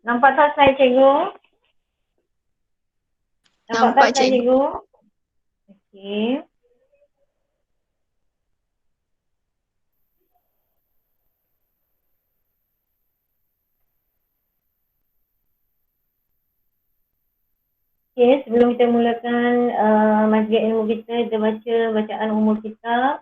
Nampak tak slide cikgu? Nampak tak Nampak slide cikgu. cikgu? Okey. Okey, sebelum kita mulakan majlis ilmu kita baca bacaan umur kita.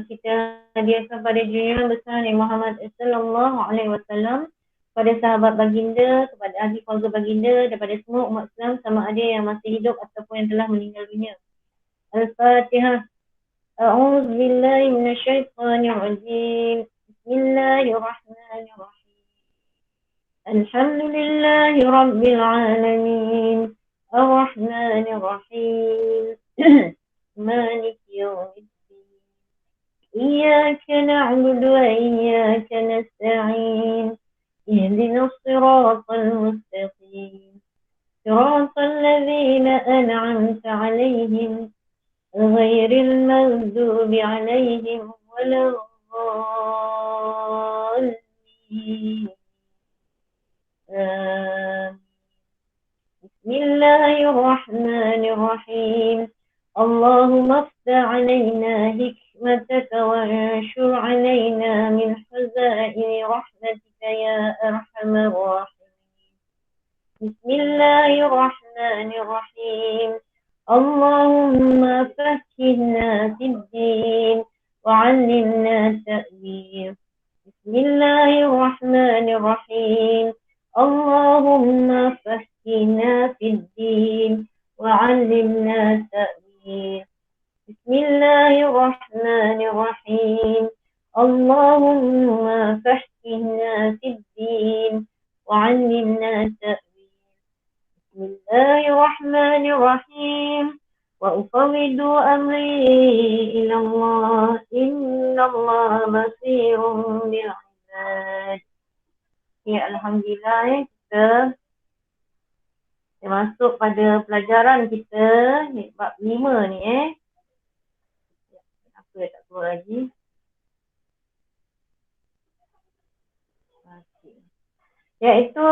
Kita hadiahkan pada junjungan besar Nabi Muhammad sallallahu alaihi wasallam, pada sahabat baginda, kepada ahli keluarga baginda, daripada semua umat Islam sama ada yang masih hidup ataupun yang telah meninggal dunia. Al-Fatihah. A'udzu billahi minasyaitonir rajim. Bismillahirrahmanirrahim. Alhamdulillahi rabbil alamin. Ar-Rahmanir Rahim. Maliki yaumiddin. إياك نعبد وإياك نستعين. اهدنا الصراط المستقيم. صراط الذين أنعمت عليهم غير المغضوب عليهم ولا الضالين. بسم الله الرحمن الرحيم. اللهم افتح علينا حكمتك وانشر علينا من خزائن رحمتك يا أرحم الراحمين. بسم الله الرحمن الرحيم. اللهم فقهنا في الدين وعلمنا التأويل. بسم الله الرحمن الرحيم. اللهم فقهنا في الدين وعلمنا التأويل. بسم الله الرحمن الرحيم. اللهم فقهنا في الدين وعلمنا التأويل. بسم الله الرحمن الرحيم. وأفوض أمري إلى الله إن الله بصير بالعباد. Ya, Alhamdulillah kita masuk pada pelajaran kita bab 5 ni Apa tak keluar lagi? Okay. Iaitu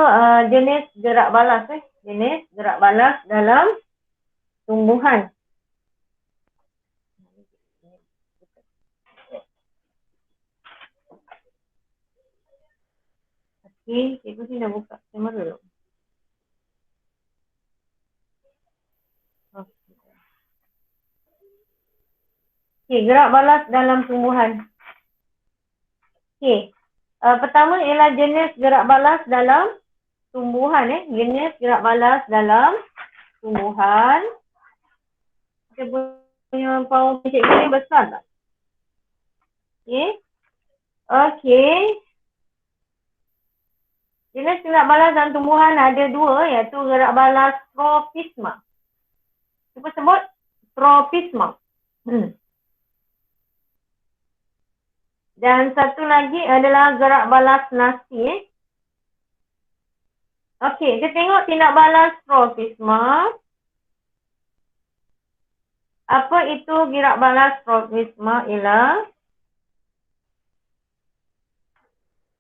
jenis gerak balas jenis gerak balas dalam tumbuhan. Okey, cikgu ni dah buka kamera dulu. Okey, gerak balas dalam tumbuhan. Okey. Pertama ialah jenis gerak balas dalam tumbuhan jenis gerak balas dalam tumbuhan. Kita punya power cikgu ni besar tak? Okey. Okey. Jenis gerak balas dalam tumbuhan ada dua, iaitu gerak balas tropisma. Cuba sebut tropisma. Dan satu lagi adalah gerak balas nasi. Okey, kita tengok tindak balas tropisma. Apa itu gerak balas tropisma? Ialah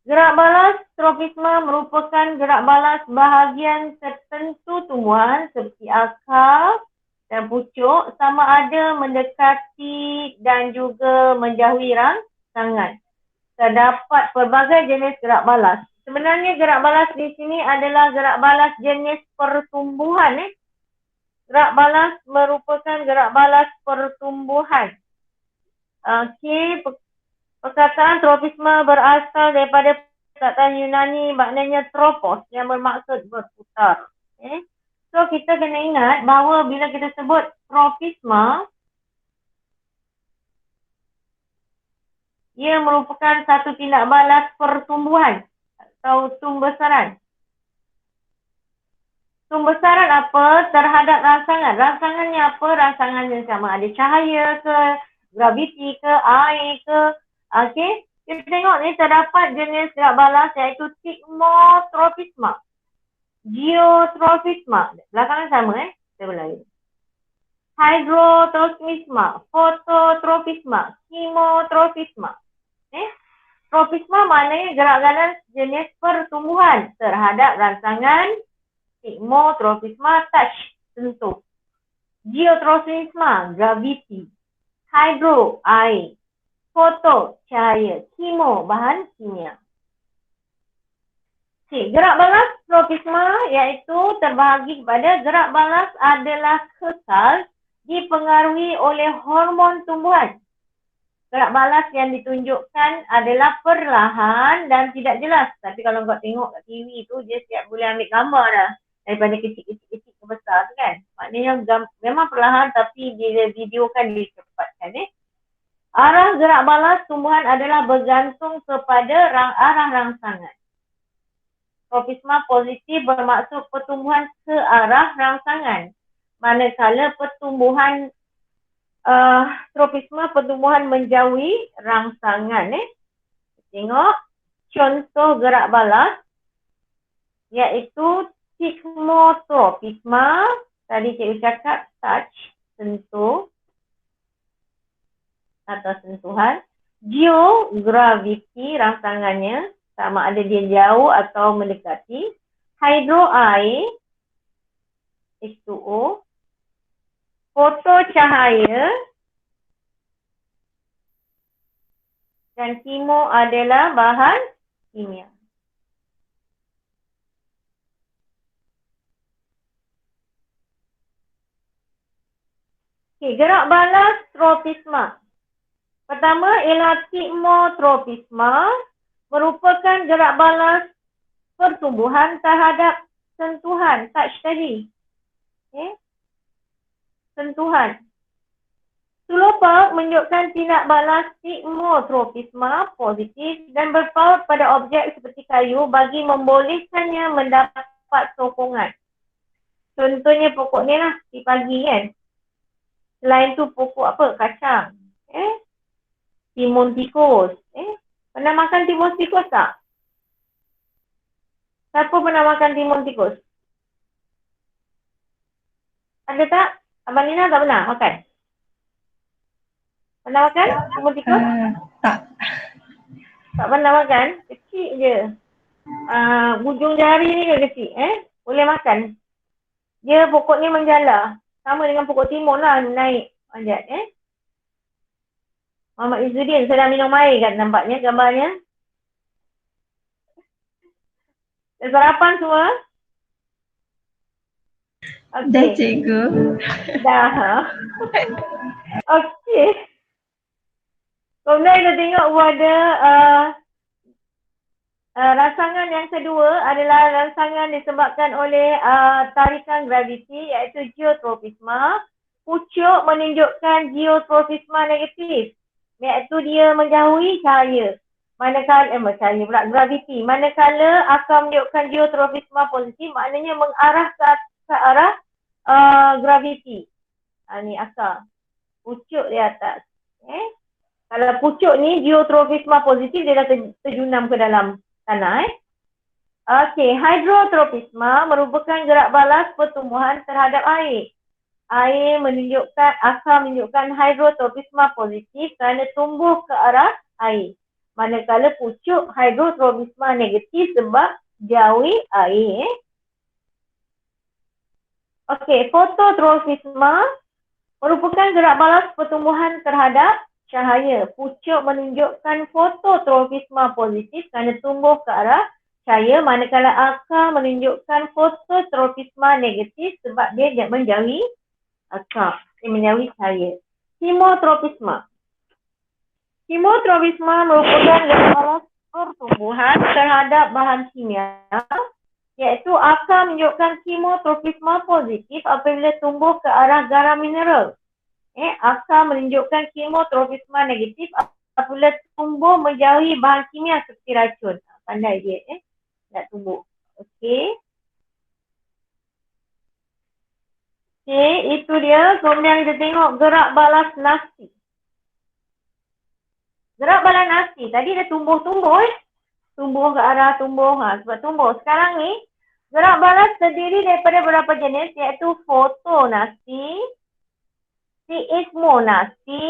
gerak balas tropisma merupakan gerak balas bahagian tertentu tumbuhan seperti akar dan pucuk, sama ada mendekati dan juga menjauhi rangsangan. Terdapat pelbagai jenis gerak balas. Sebenarnya gerak balas di sini adalah gerak balas jenis pertumbuhan. Gerak balas merupakan gerak balas pertumbuhan. Okey, perkataan tropisma berasal daripada perkataan Yunani maknanya tropos yang bermaksud berputar. Okay. So kita kena ingat bahawa bila kita sebut tropisma, ia merupakan satu tindak balas pertumbuhan atau tumbesaran. Tumbesaran apa? Terhadap rangsangan. Rangsangannya apa? Rangsangannya sama ada cahaya ke, graviti ke, air ke. Okey. Kita tengok ni terdapat jenis gerak balas iaitu tigmotropisma, geotropisma. Belakangan sama Kita ulangi. Hydrotropisma, phototropisma, chemotropisma. Tropisma maknanya gerak balas jenis pertumbuhan terhadap rangsangan. Sigmotropisma, touch, sentuh. Geotropisma, gravity. Hydro, air. Foto, cahaya. Kimo, bahan kimia. Gerak balas tropisma iaitu terbahagi kepada gerak balas adalah kekal dipengaruhi oleh hormon tumbuhan. Gerak balas yang ditunjukkan adalah perlahan dan tidak jelas. Tapi kalau kau tengok kat TV tu, dia siap boleh ambil gambar dah. Daripada kecil-kecil ke besar tu kan. Maknanya memang perlahan tapi dia videokan dicepatkan. Arah gerak balas tumbuhan adalah bergantung kepada arah rangsangan. Tropisma positif bermaksud pertumbuhan ke arah rangsangan. Manakala pertumbuhan tropisma pertumbuhan menjauhi rangsangan. Tengok contoh gerak balas iaitu sigmotropisma. Tadi cikgu cakap touch, sentuh atau sentuhan. Geogravity rangsangannya sama ada dia jauh atau mendekati. Hydro air, H2O. Foto cahaya. Dan kimo adalah bahan kimia. Gerak balas tropisma. Pertama ialah sigmotropisma, merupakan gerak balas pertumbuhan terhadap sentuhan, touch tadi. Sentuhan. Sulopag menunjukkan tindak balas sigmotropisma positif dan berpaut pada objek seperti kayu bagi membolehkannya mendapat sokongan. Contohnya pokok ni lah, di pagi kan. Selain tu pokok apa? Kacang. Timun tikus. Pernah makan timun tikus tak? Siapa pernah makan timun tikus? Ada tak? Abang Lina tak pernah makan? Pernah makan timun tikus? Tak. Tak pernah makan? Kecil je. Hujung jari ni ke kecil. Boleh makan. Dia pokoknya menjala. Sama dengan pokok timun lah naik. Manjat. Muhammad Izzuddin sedang minum air kan nampaknya gambarnya. Sarapan semua? Okay. Dah cikgu. Dah. Okey. Kemudian kita tengok pada rangsangan yang kedua adalah rangsangan disebabkan oleh tarikan graviti iaitu geotropisma. Pucuk menunjukkan geotropisma negatif iaitu dia menjauhi cahaya. Manakala cahaya pula graviti. Manakala akar menunjukkan geotropisma positif maknanya mengarah ke arah graviti. Ni akar. Pucuk di atas. Kalau pucuk ni geotropisma positif dia dah terjunam ke dalam tanah. Okey, hydrotropisma merupakan gerak balas pertumbuhan terhadap air. Air menunjukkan, akar menunjukkan hydrotropisma positif kerana tumbuh ke arah air. Manakala pucuk hydrotropisma negatif sebab jauhi air. Okey, fototropisma merupakan gerak balas pertumbuhan terhadap cahaya. Pucuk menunjukkan fototropisma positif kerana tumbuh ke arah cahaya, manakala akar menunjukkan fototropisma negatif sebab dia menjauhi akar. Dia menjauhi cahaya. Chimotropisma. Chimotropisma merupakan gerak balas pertumbuhan terhadap bahan kimia, iaitu akar menunjukkan chimotropisma positif apabila tumbuh ke arah garam mineral. Akar menunjukkan chimotropisma negatif apabila tumbuh menjauhi bahan kimia seperti racun. Pandai dia nak tumbuh. Okey. Okey, itu dia. Kemudian kita tengok gerak balas nasi. Gerak balas nasi. Tadi dia tumbuh-tumbuh Tumbuh ke arah tumbuh. Sebab tumbuh. Sekarang ni, gerak balas terdiri daripada beberapa jenis iaitu fotonasi, seismonasi,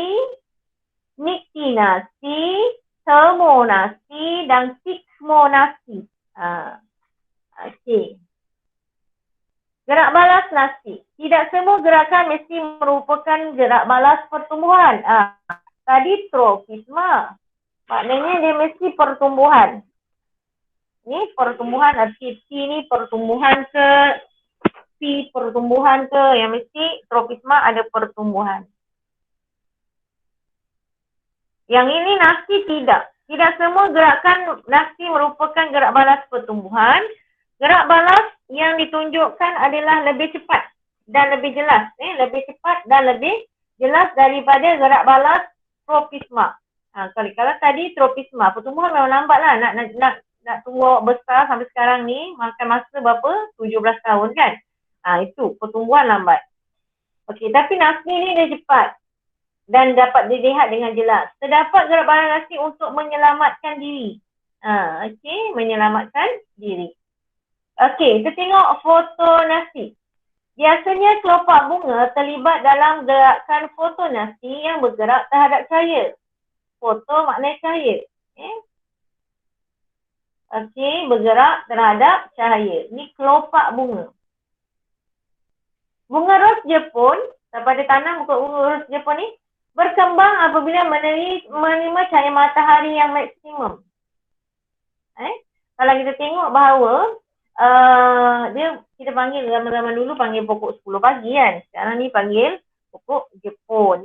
niktinasi, termonasi dan sigmonasi. Okey. Gerak balas nasi. Tidak semua gerakan mesti merupakan gerak balas pertumbuhan. Tadi tropisma. Maknanya dia mesti pertumbuhan. Ni pertumbuhan, arti T ni pertumbuhan ke, P pertumbuhan ke, yang mesti tropisma ada pertumbuhan. Yang ini nasi tidak. Tidak semua gerakan nasi merupakan gerak balas pertumbuhan. Gerak balas yang ditunjukkan adalah lebih cepat dan lebih jelas. Lebih cepat dan lebih jelas daripada gerak balas tropisma. Kalau tadi tropisma, pertumbuhan memang lambat lah. Nak tunggu besar sampai sekarang ni, makan masa berapa? 17 tahun kan? Itu pertumbuhan lambat. Okey, tapi nasi ni dia cepat dan dapat dilihat dengan jelas. Terdapat gerak balas nasi untuk menyelamatkan diri. Okey, menyelamatkan diri. Okey, kita tengok foto nasi. Biasanya kelopak bunga terlibat dalam gerakan foto nasi yang bergerak terhadap cahaya. Foto maknanya cahaya. Okey, bergerak terhadap cahaya. Ini kelopak bunga. Bunga ros Jepun, pada tanam bunga ros Jepun ni, berkembang apabila menerima cahaya matahari yang maksimum. Kalau kita tengok bahawa dia kita panggil zaman dulu panggil pokok 10 pagi kan. Sekarang ni panggil pokok Jepun.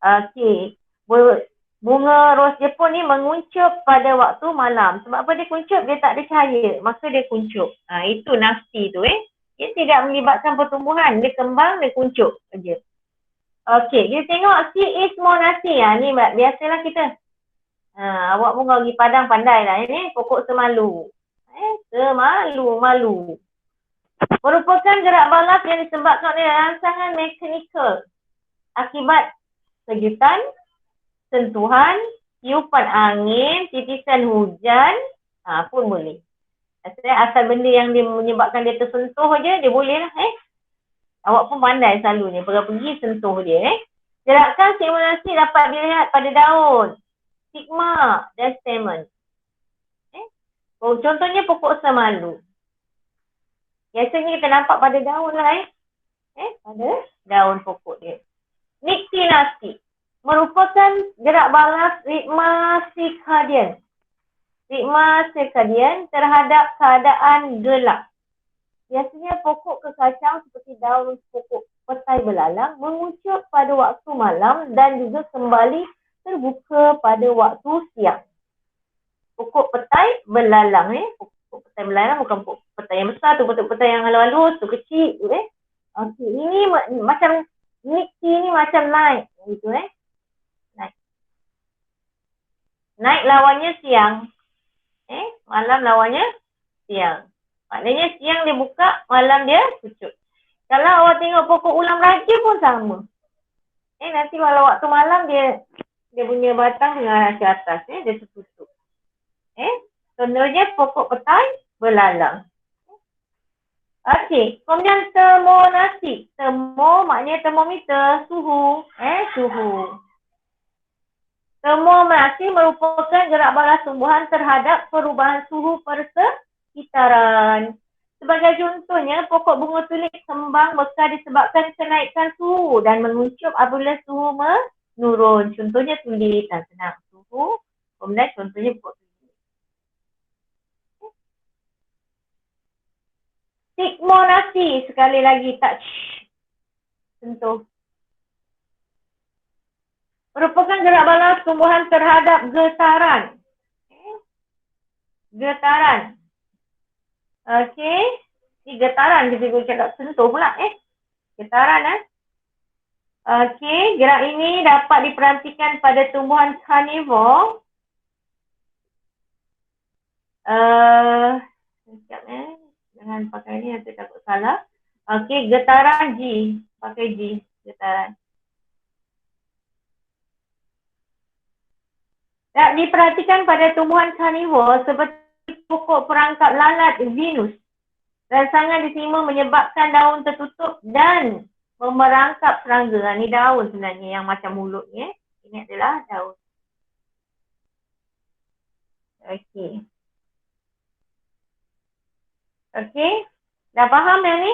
Okey. Bunga ros Jepun ni menguncup pada waktu malam. Sebab apa dia kuncup? Dia tak ada cahaya. Maka dia kuncup. Itu nasi tu Dia tidak melibatkan pertumbuhan. Dia kembang, dia kuncup saja. Okey, kita tengok sigmonasi. Ni biasalah kita. Awak pun kalau pergi Padang pandai lah. Ini pokok semalu. Semalu. Merupakan gerak balas yang disebabkan oleh rangsangan mekanikal. Akibat kejutan, sentuhan, tiupan angin, titisan hujan, pun boleh. Asal benda yang dia menyebabkan dia tersentuh je, dia boleh lah. Awak pun pandai selalunya, pergi sentuh dia. Gerakan sigmonasi dapat dilihat pada daun, stigma dan stamen. Contohnya pokok semalu. Biasanya kita nampak pada daun lah pada daun pokok dia. Niktinasi merupakan gerak balas ritma circadian. Ritma circadian terhadap keadaan gelap. Biasanya pokok kekacang seperti daun pokok petai belalang menguncur pada waktu malam dan juga kembali terbuka pada waktu siang. Pokok petai belalang pokok petai belalang bukan pokok petai yang besar tu, pokok petai yang halus-halus tu, kecil tu Okey, ini macam nikti ni macam naik gitu Naik lawannya siang. Malam lawannya siang. Maknanya siang dia buka, malam dia tutup. Kalau awak tengok pokok ulam raja pun sama. Nanti kalau waktu malam dia punya batang dengan ke atas dia tertutup. Contohnya pokok petai belalang. Okey, kemudian termonasi. Termo maknanya termometer, suhu. Suhu. Termonasi merupakan gerak balas tumbuhan terhadap perubahan suhu persekitaran. Sebagai contohnya, pokok bunga tulip kembang mekar disebabkan kenaikan suhu dan menguncup apabila suhu menurun. Contohnya tulip dan senang suhu. Kemudian contohnya pokok tulip. Sigmonasi, sekali lagi touch, sentuh. Merupakan gerak balas tumbuhan terhadap getaran. Getaran. Okey. Ini getaran, kita cakap sentuh pula Getaran Okey, gerak ini dapat diperhatikan pada tumbuhan carnivore. Sekejap jangan pakai ni nanti takut salah. Okey, getaran G. Pakai G, getaran. Tak diperhatikan pada tumbuhan carnivore seperti pokok perangkap lalat Venus. Rangsangan di timur menyebabkan daun tertutup dan memerangkap serangga. Ini daun sebenarnya yang macam mulut ni. Ini adalah daun. Okey. Okey. Dah faham yang ni?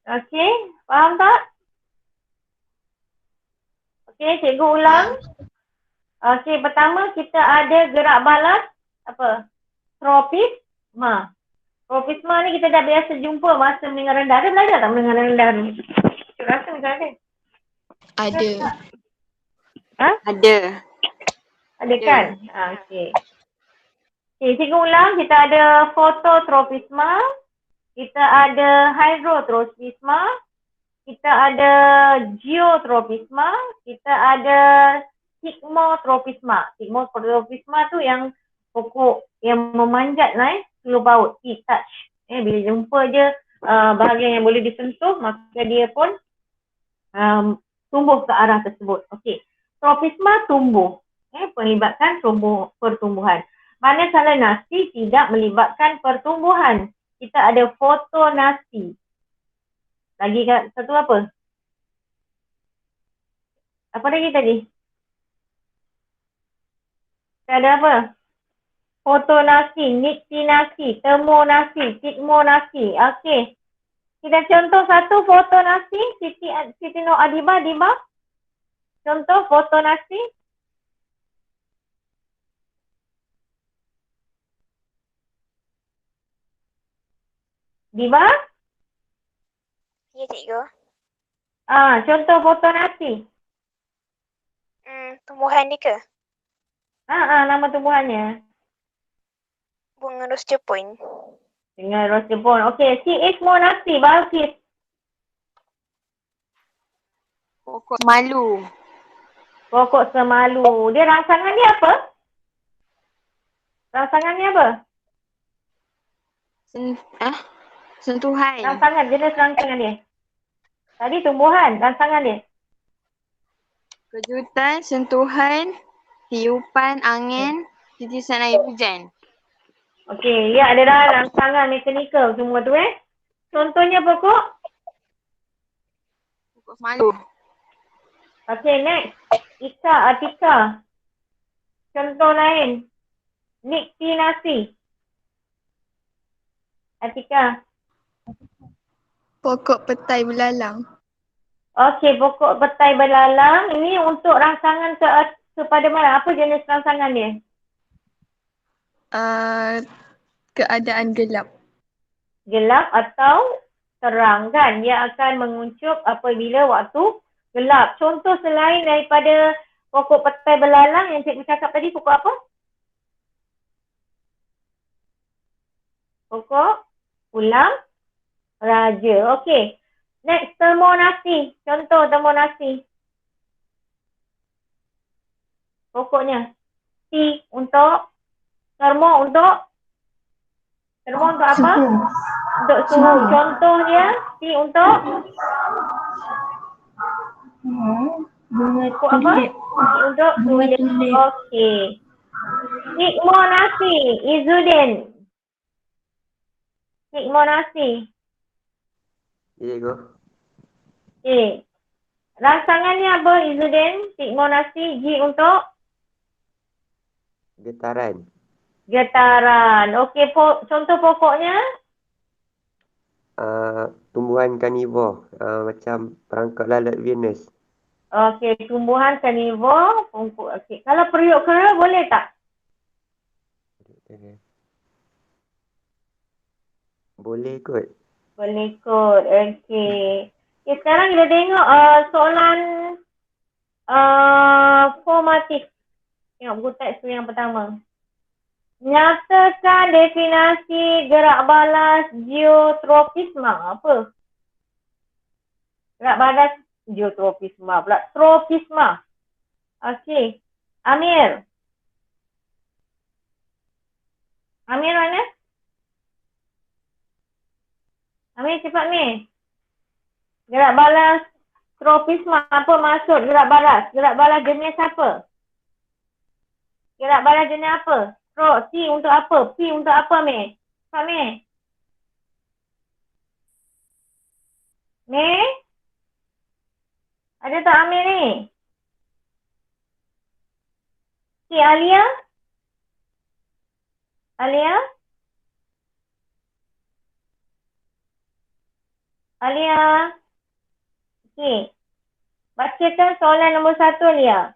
Okey. Faham tak? Okey, cikgu ulang. Okey, pertama kita ada gerak balas apa? Tropisma. Tropisma ni kita dah biasa jumpa masa mendengar rendah. Ada belajar tak mendengar rendah ni? Cikgu rasa macam ada. Ada. Ha? Ada. Ada kan? Okey. Okey, cikgu ulang. Kita ada fototropisma. Kita ada hydrotropisma. Kita ada geotropisma. Kita ada sigmotropisma. Sigmotropisma tu yang pokok yang memanjat seluruh baut. Touch. Bila jumpa je bahagian yang boleh disentuh, maka dia pun tumbuh ke arah tersebut. Okey. Tropisma tumbuh. Melibatkan pertumbuhan. Manakala nasi tidak melibatkan pertumbuhan. Kita ada fotonasi. Lagi satu apa? Apa lagi tadi? Kita ada apa? Fotonasi, niktinasi, termonasi, sigmonasi. Okey. Kita contoh satu fotonasi. Siti Nur Adiba. Contoh fotonasi. Diba? Ya, cikgu. Contoh fotonasi. Tumbuhan ni ke? Nama tumbuhannya. Bunga ros Jepun. Dengan ros Jepun. Okey, sigmonasi. Balkis. Pokok malu. Pokok semalu. Dia rangsangan dia apa? Rangsangannya apa? Sentuhan. Rangsangan, jenis rangsangan dia. Tadi tumbuhan, rangsangan dia. Kejutan, sentuhan, tiupan angin, titisan air hujan. Okey, ya adalah rangsangan mekanikal semua tu Contohnya pokok? Pokok malu. Okey, next. Ika, Atika. Contoh lain. Niktinasi. Atika. Pokok petai belalang. Okey, pokok petai belalang. Ini untuk rangsangan kepada mana? Apa jenis rangsangan dia? Keadaan gelap. Gelap atau terang kan? Dia akan menguncup apabila waktu gelap. Contoh selain daripada pokok petai belalang yang cikgu cakap tadi, pokok apa? Pokok ulam raja. Okey. Next, termonasi. Contoh termonasi. Pokoknya. T untuk termo untuk apa? Untuk suhu. Contohnya T untuk pokok apa? T untuk tulip. Okey. Sigmonasi. Izudin. Sigmonasi. Cikgu. Okey. Rangsangannya apa Izudin? Sigmonasi. G untuk? Getaran. Getaran. Okey, contoh pokoknya? Tumbuhan karnivor. Macam perangkap lalat Venus. Okey, tumbuhan karnivor. Okey. Kalau periuk kera boleh tak? Boleh kot. Boleh kot. Okey. Okay, sekarang kita tengok soalan formatif. Tengok buku teks tu yang pertama. Nyatakan definasi gerak balas geotropisma. Apa? Gerak balas geotropisma pula. Tropisma. Okey. Amir. Amir mana? Amir cepat ni. Gerak balas tropisma. Apa maksud gerak balas? Gerak balas jenis apa? Gerak balas jenis apa? T untuk apa? P untuk apa, Mei? Cepat, Mei. Mei? Ada tak Amir ni? Cik Alia? Alia? Alia? Okey. Bacakan soalan nombor 1, Alia.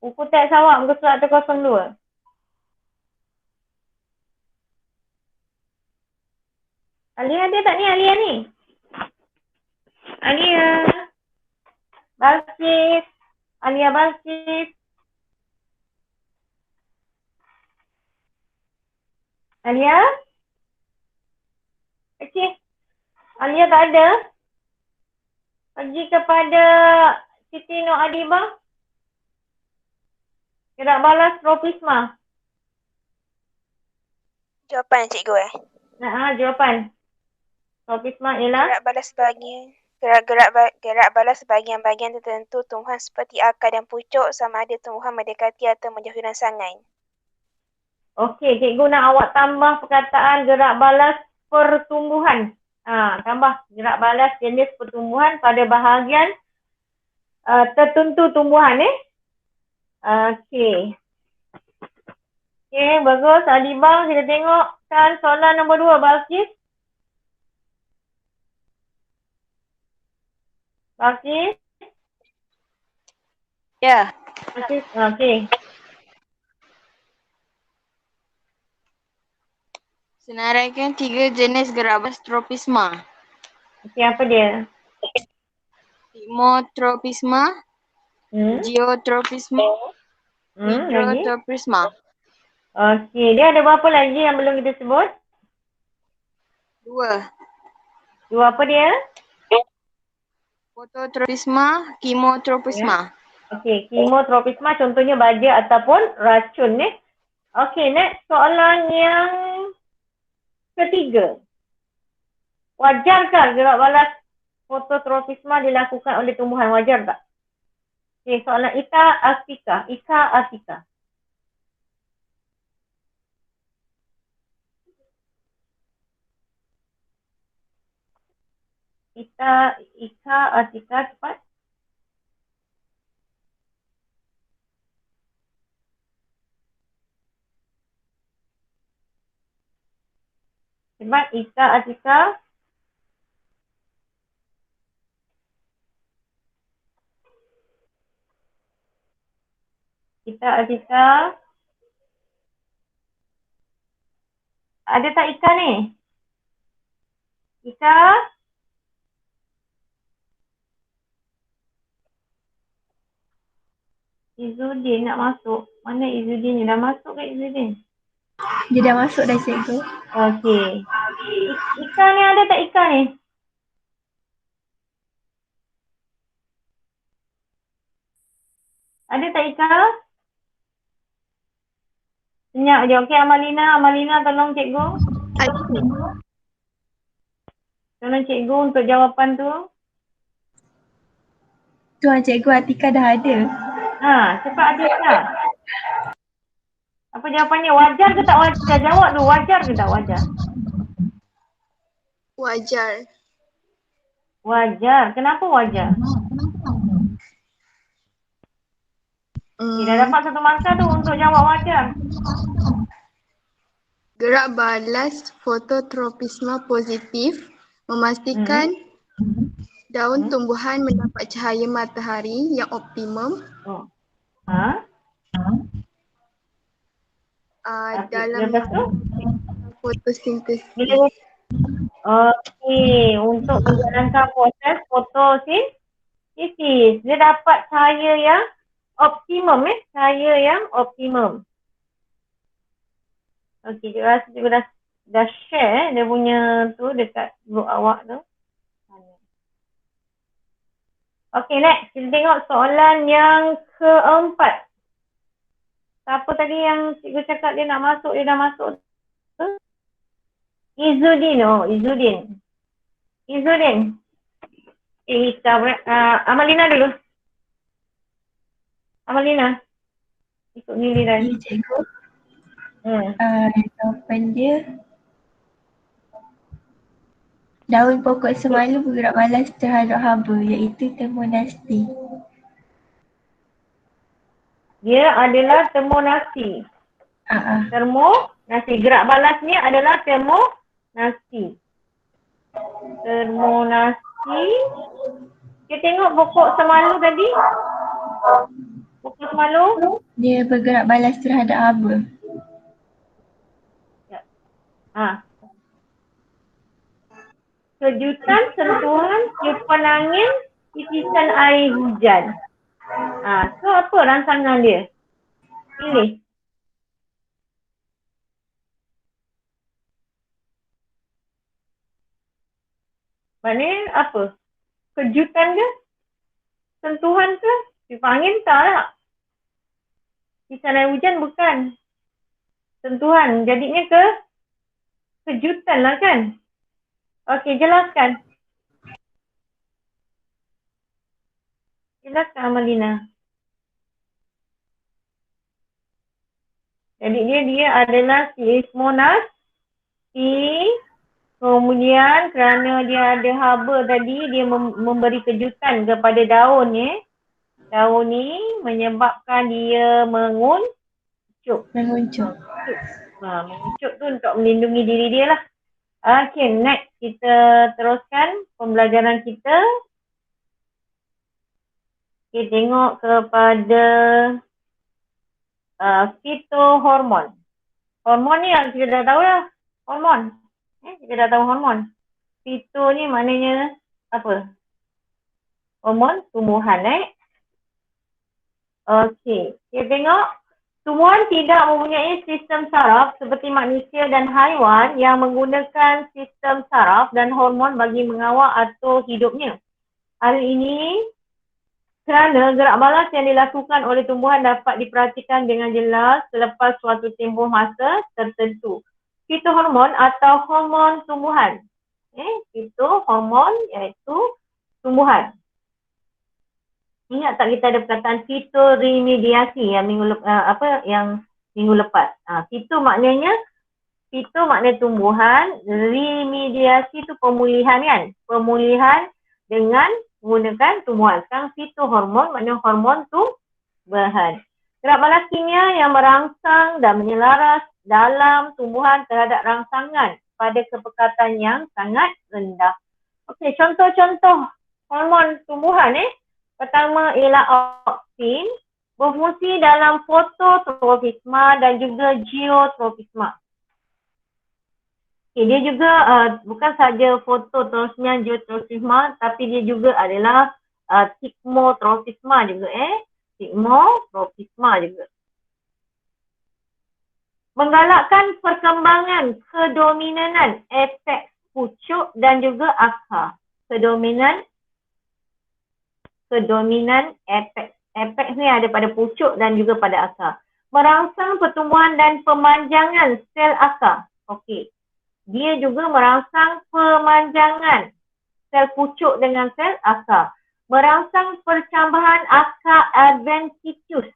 Buku teks awak muka surat 102. Alia ada tak ni Alia ni? Alia. Balkis. Alia Balkis. Alia? Okey. Alia tak ada. Pergi kepada Siti Nur Adibah. Gerak balas tropisma. Jawapan cikgu Jawapan. Tropisma ialah? Gerak balas bahagian-bahagian tertentu tumbuhan seperti akar dan pucuk sama ada tumbuhan mendekati atau menjauhi rangsangan. Okey, cikgu nak awak tambah perkataan gerak balas pertumbuhan. Tambah gerak balas jenis pertumbuhan pada bahagian tertentu tumbuhan Okey. Okey, bagus. Adibah, kita tengokkan soalan nombor 2, Balkis. Balkis? Ya. Balkis, okey. Senaraikan 3 jenis gerak balas tropisma. Okey, apa dia? Pimotropisma, geotropisma, Lagi? hydrotropisma. Okey, dia ada berapa lagi yang belum kita sebut? 2. 2 apa dia? Fototropisma, kemotropisma. Okey, kemotropisma contohnya baja ataupun racun Okey, next soalan yang ketiga. Wajarkah gerak balas fototropisma dilakukan oleh tumbuhan? Wajar tak? Okey, soalan Ika Atika. Ika Atika, cepat. Cepat, Ika Atika. Ika Atika. Ada tak Ika ni? Ika? Izzuddin nak masuk. Mana Izzuddin ni? Dah masuk ke Izzuddin? Dia dah masuk dah cikgu. Okey. Ika ni ada tak Ika ni? Ada tak Ika? Senyap je. Okey, Amalina tolong cikgu. Tolong cikgu untuk jawapan tu. Tuan cikgu, Atika dah ada. Cepat Atika. Apa jawapannya? Wajar ke tak wajar? Jawab dulu. Wajar ke tak wajar? Wajar. Wajar. Kenapa wajar? Dah dapat satu markah tu untuk jawab wajar. Gerak balas fototropisma positif memastikan daun tumbuhan mendapat cahaya matahari yang optimum dalam fotosintesis. Okey, untuk menjalankan proses fotosintesis, dia dapat cahaya yang optimum cahaya yang optimum. Okey, saya rasa cikgu dah share dia punya tu dekat group awak tu. Okey, next kita tengok soalan yang keempat. Siapa tadi yang cikgu cakap dia nak masuk, dia dah masuk tu? Izzuddin. Izzuddin. Amalina dulu. Amalina. Ikut giliran. Ya cikgu. Jawapan dia, daun pokok semalu bergerak balas terhadap haba iaitu termonasti. Dia adalah termonasti. Termonasi. Gerak balasnya adalah termonasi. Termonasi. Kita tengok pokok semalu tadi. Pokok semalu. Dia bergerak balas terhadap haba. Kejutan, sentuhan, tiupan angin, titisan air hujan. So apa rangsangan dia? Pilih. Maknanya apa? Kejutan ke? Sentuhan ke? Tiupan angin tak? Titisan air hujan bukan. Sentuhan. Jadinya kejutan lah kan? Okey, jelaskan. Jelaskan Amalina. Jadi dia adalah seismonasi. Kemudian kerana dia ada haba tadi, dia memberi kejutan kepada daun ni. Daun ni menyebabkan dia menguncuk. Menguncuk. Menguncuk tu untuk melindungi diri dia lah. Okay, next kita teruskan pembelajaran kita. Kita tengok kepada fitohormon. Hormon ni yang kita dah tahu lah. Hormon. Kita dah tahu hormon. Fito ni maknanya apa? Hormon tumbuhan. Okey. Kita tengok. Tumbuhan tidak mempunyai sistem saraf seperti manusia dan haiwan yang menggunakan sistem saraf dan hormon bagi mengawal atau hidupnya. Hal ini kerana gerak balas yang dilakukan oleh tumbuhan dapat diperhatikan dengan jelas selepas suatu tempoh masa tertentu. Fitohormon atau hormon tumbuhan. Fitohormon iaitu tumbuhan. Ingat tak kita ada perkataan fitoremediasi yang minggu lepas. Fito maknanya tumbuhan, remediasi tu pemulihan kan. Pemulihan dengan menggunakan tumbuhan. Sekarang fitohormon maknanya hormon tumbuhan. Gerak balas kimia yang merangsang dan menyelaras dalam tumbuhan terhadap rangsangan pada kepekatan yang sangat rendah. Okey, contoh-contoh hormon tumbuhan Pertama ialah auksin, berfungsi dalam fototropisma dan juga geotropisma. Dia juga bukan saja fototropisma, geotropisma, tapi dia juga adalah sigmotropisma juga. Sigmotropisma juga. Menggalakkan perkembangan kedominanan efek pucuk dan juga akar. Kedominan efek. Efek ni ada pada pucuk dan juga pada akar. Merangsang pertumbuhan dan pemanjangan sel akar. Okey. Dia juga merangsang pemanjangan sel pucuk dengan sel akar. Merangsang percambahan akar adventitious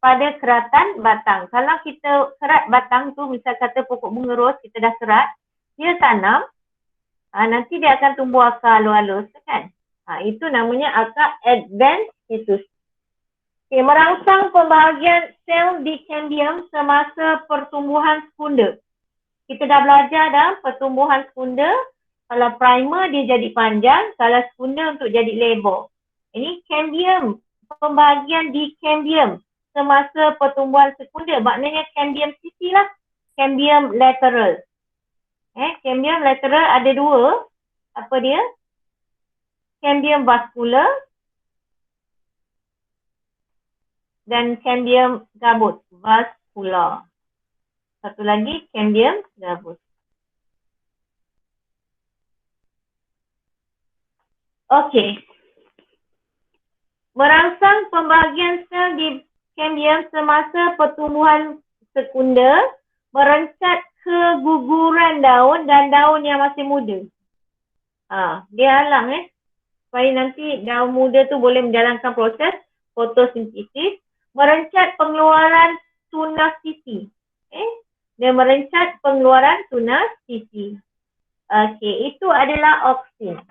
pada keratan batang. Kalau kita kerat batang tu, misal kata pokok bunga ros, kita dah kerat, dia tanam, nanti dia akan tumbuh akar halus-halus kan. Itu namanya akar adventitious. Okay, merangsang pembahagian sel di cambium semasa pertumbuhan sekunda. Kita dah belajar dah pertumbuhan sekunda. Kalau primer dia jadi panjang, kalau sekunda untuk jadi lebar. Ini cambium, pembahagian di cambium semasa pertumbuhan sekunda. Maknanya cambium sisi lah, cambium lateral. Cambium lateral ada dua. Apa dia? Cambium vascular dan cambium gabus, vascular. Satu lagi cambium gabus. Okey. Merangsang pembahagian sel di cambium semasa pertumbuhan sekunda, merencat keguguran daun dan daun yang masih muda. Dia halang supaya nanti daun muda tu boleh menjalankan proses fotosintesis, merencat pengeluaran tunas sisi. Dia merencat pengeluaran tunas sisi. Okey, itu adalah auksin.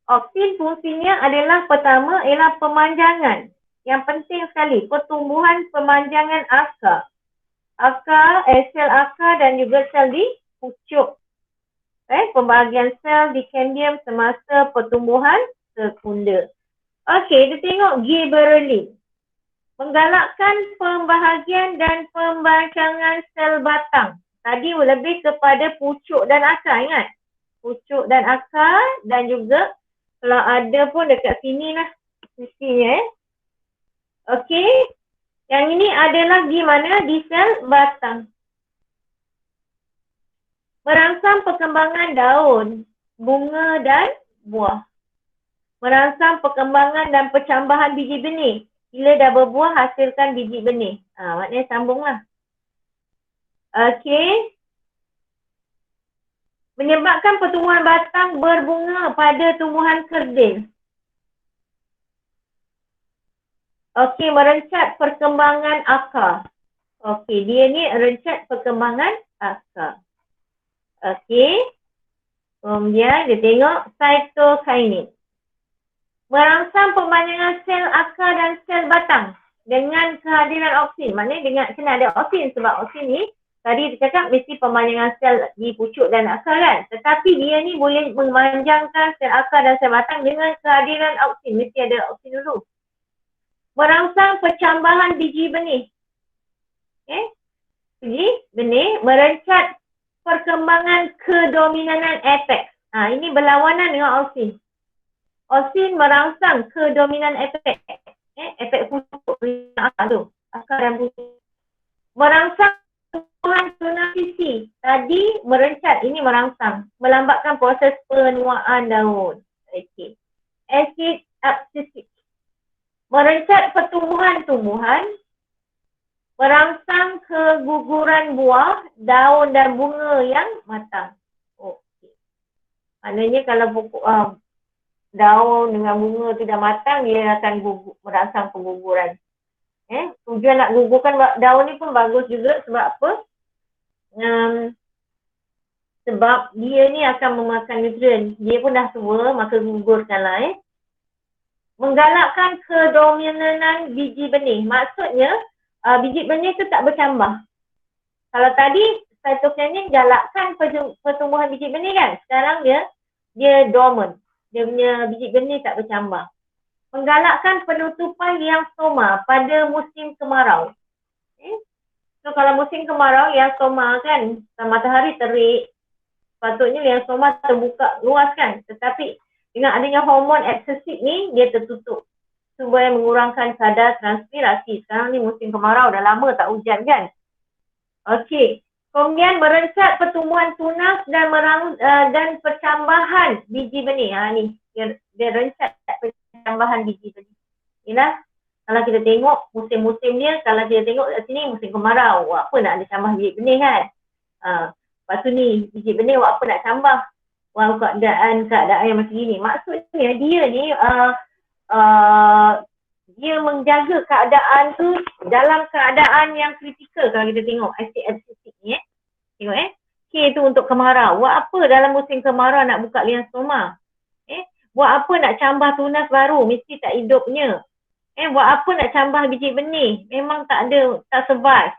Auksin fungsinya adalah pertama ialah pemanjangan. Yang penting sekali, pertumbuhan pemanjangan akar. sel akar dan juga sel di pucuk. Pembahagian sel di kambium semasa pertumbuhan sekunda. Okey, kita tengok gibberellin. Menggalakkan pembahagian dan pembancangan sel batang. Tadi lebih kepada pucuk dan akar, ingat? Pucuk dan akar dan juga kalau ada pun dekat sini lah sisinya. Okey. Yang ini adalah di mana? Di sel batang. Merangsang perkembangan daun, bunga dan buah. Merangsang perkembangan dan percambahan biji benih. Bila dah berbuah, hasilkan biji benih. Maknanya sambunglah. Okey. Menyebabkan pertumbuhan batang berbunga pada tumbuhan kerdil. Okey, merencat perkembangan akar. Okey, dia ni rencat perkembangan akar. Okey. Kemudian dia tengok cytokinin. Merangsang pembanjangan sel akar dan sel batang dengan kehadiran oksin. Maknanya kena ada oksin sebab oksin ni tadi dia cakap mesti pembanjangan sel di pucuk dan akar kan. Tetapi dia ni boleh memanjangkan sel akar dan sel batang dengan kehadiran oksin. Mesti ada oksin dulu. Merangsang percambahan biji benih. Biji benih merencat perkembangan kedominanan apex. Ini berlawanan dengan oksin. Oksin merangsang kedominan apex. Apex pucuk tu. Akar dan pucuk. Merangsang pertumbuhan tunafisi. Tadi merencat, ini merangsang. Melambatkan proses penuaan daun. Okey. Asid absisik. Merencat pertumbuhan tumbuhan, merangsang keguguran buah, daun dan bunga yang matang. Okey. Maknanya kalau pokok daun dengan bunga tu dah matang, dia akan merangsang pengguguran. Tujuan nak gugurkan daun ni pun bagus juga sebab apa? Sebab dia ni akan memakan nutrien. Dia pun dah tua, maka gugurkanlah. Menggalakkan kedominanan biji benih. Maksudnya, biji benih tu tak bercambah. Kalau tadi, cytokinin galakkan pertumbuhan biji benih kan? Sekarang dia dormant. Dia punya biji benih tak bercambah. Menggalakkan penutupan liangstoma pada musim kemarau. So, kalau musim kemarau, liangstoma kan, matahari terik. Sepatutnya liangstoma terbuka luas kan? Tetapi, dengan adanya hormon absisik ni, dia tertutup. Supaya mengurangkan kadar transpirasi. Sekarang ni musim kemarau, dah lama tak hujan kan? Okey. Kemudian merencat pertumbuhan tunas dan percambahan biji benih. Ni, dia rencat percambahan biji benih. Inilah, kalau kita tengok musim-musim dia, kalau kita tengok kat sini musim kemarau. Apa nak ada cambah biji benih kan? Lepas tu ni, biji benih apa nak cambah? Keadaan yang macam ni. Maksudnya dia ni dia menjaga keadaan tu dalam keadaan yang kritikal. Kalau kita tengok asid absisik ni tengok K tu untuk kemarau. Buat apa dalam musim kemarau nak buka liangstoma? Buat apa nak cambah tunas baru? Mesti tak hidupnya. Buat apa nak cambah biji benih? Memang tak survive.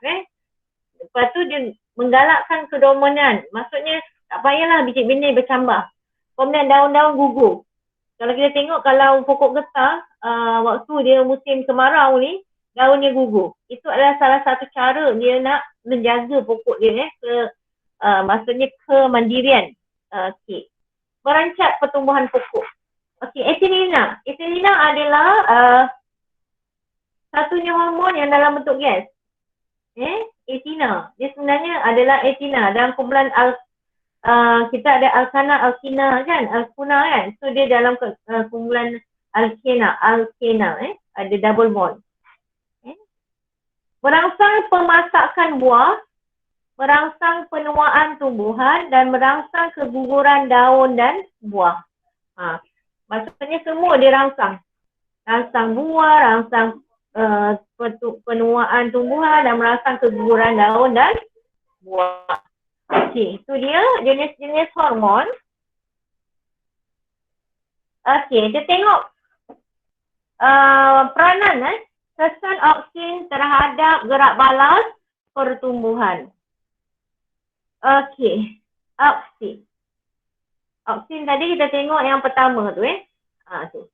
Lepas tu dia menggalakkan kedominan. Maksudnya tak payahlah biji benih bercambah. Kemudian daun-daun gugur. Kalau kita tengok kalau pokok getah, waktu dia musim kemarau ni, daunnya gugur. Itu adalah salah satu cara dia nak menjaga pokok dia maksudnya kemandirian. Okey. Merancak pertumbuhan pokok. Okey, etilina. Etilina adalah satunya hormon yang dalam bentuk gas. Etina. Dia sebenarnya adalah etina. Dalam kumpulan kita ada alkina kan? Alkuna kan? So dia dalam kumpulan alkena. Ada double bond. Merangsang pemasakan buah, merangsang penuaan tumbuhan dan merangsang keguguran daun dan buah. Maksudnya semua dia rangsang. Rangsang buah, rangsang penuaan tumbuhan dan merangsang keguguran daun dan buah. Okey, itu dia jenis-jenis hormon. Okey, kita tengok peranan kesan oksin terhadap gerak balas, pertumbuhan. Okey, auksin. Auksin tadi kita tengok yang pertama tu tu.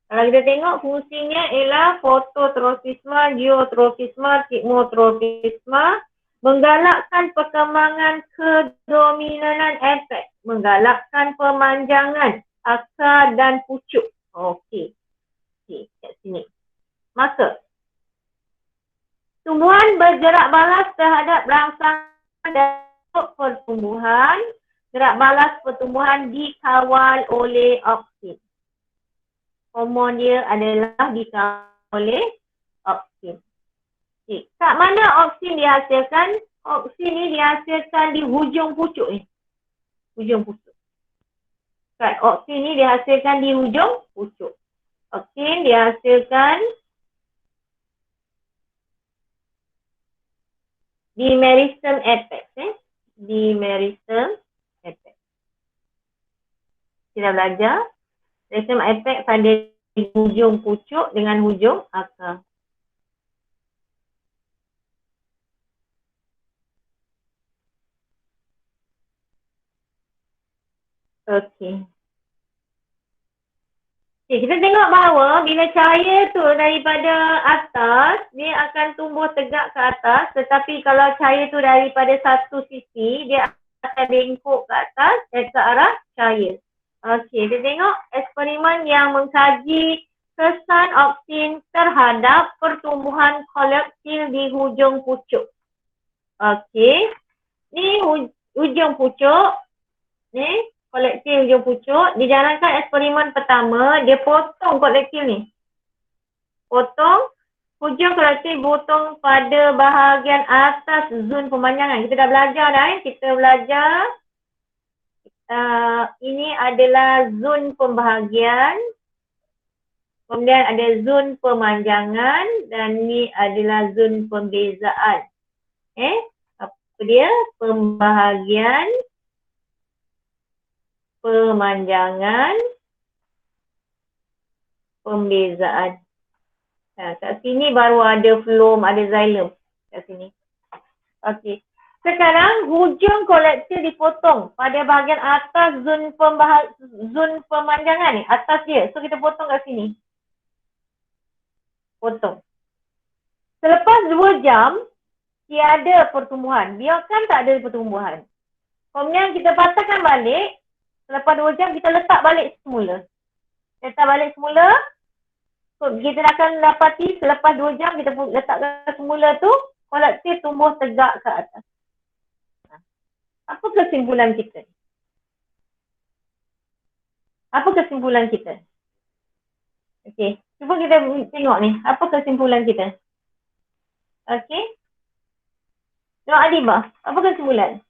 Kalau kita tengok fungsinya ialah fototrofisma, geotrofisma, sigmotrofisma, menggalakkan perkembangan kedominanan efek, menggalakkan pemanjangan akar dan pucuk. Okey. Okey, kat sini. Maka tumbuhan bergerak balas terhadap rangsangan dan pertumbuhan. Gerak balas pertumbuhan dikawal oleh auksin. Hormon dia adalah dikawal oleh auksin. Okay. Kat mana auksin dihasilkan? Auksin ni dihasilkan di hujung pucuk ni. Hujung pucuk. Kat auksin ni dihasilkan di hujung pucuk. Auksin dihasilkan di meristem apex. Di meristem apex. Kita belajar. Meristem apex pada hujung pucuk dengan hujung akar. Okey. Okay, kita tengok bahawa bila cahaya tu daripada atas, dia akan tumbuh tegak ke atas. Tetapi kalau cahaya tu daripada satu sisi, dia akan bengkok ke atas dan ke arah cahaya. Okey, kita tengok eksperimen yang mengkaji kesan auksin terhadap pertumbuhan kolektil di hujung pucuk. Okey, ni hujung pucuk. Ni kolektil hujung pucuk. Dijalankan eksperimen pertama, dia potong kolektil ni. Potong hujung kolektil, potong pada bahagian atas zon pemanjangan. Kita dah belajar dah kita belajar. Ini adalah zon pembahagian. Kemudian ada zon pemanjangan dan ni adalah zon pembezaan. Apa dia? Pembahagian, pemanjangan, pembezaan. Kat sini baru ada phloem, ada xylem kat sini. Okey. Sekarang hujung kolektil dipotong pada bahagian atas zon pemanjangan ni, atas dia. So kita potong kat sini. Potong. Selepas 2 jam, tiada pertumbuhan. Biarkan tak ada pertumbuhan. Kemudian kita patahkan balik. Selepas 2 jam kita letak balik semula. Letak balik semula. So, kita akan dapati selepas 2 jam kita letakkan semula tu, kolektif tumbuh tegak ke atas. Apa kesimpulan kita? Apa kesimpulan kita? Okey, cuba kita tengok ni. Apa kesimpulan kita? Okey. Tengok Adibah, apa kesimpulan?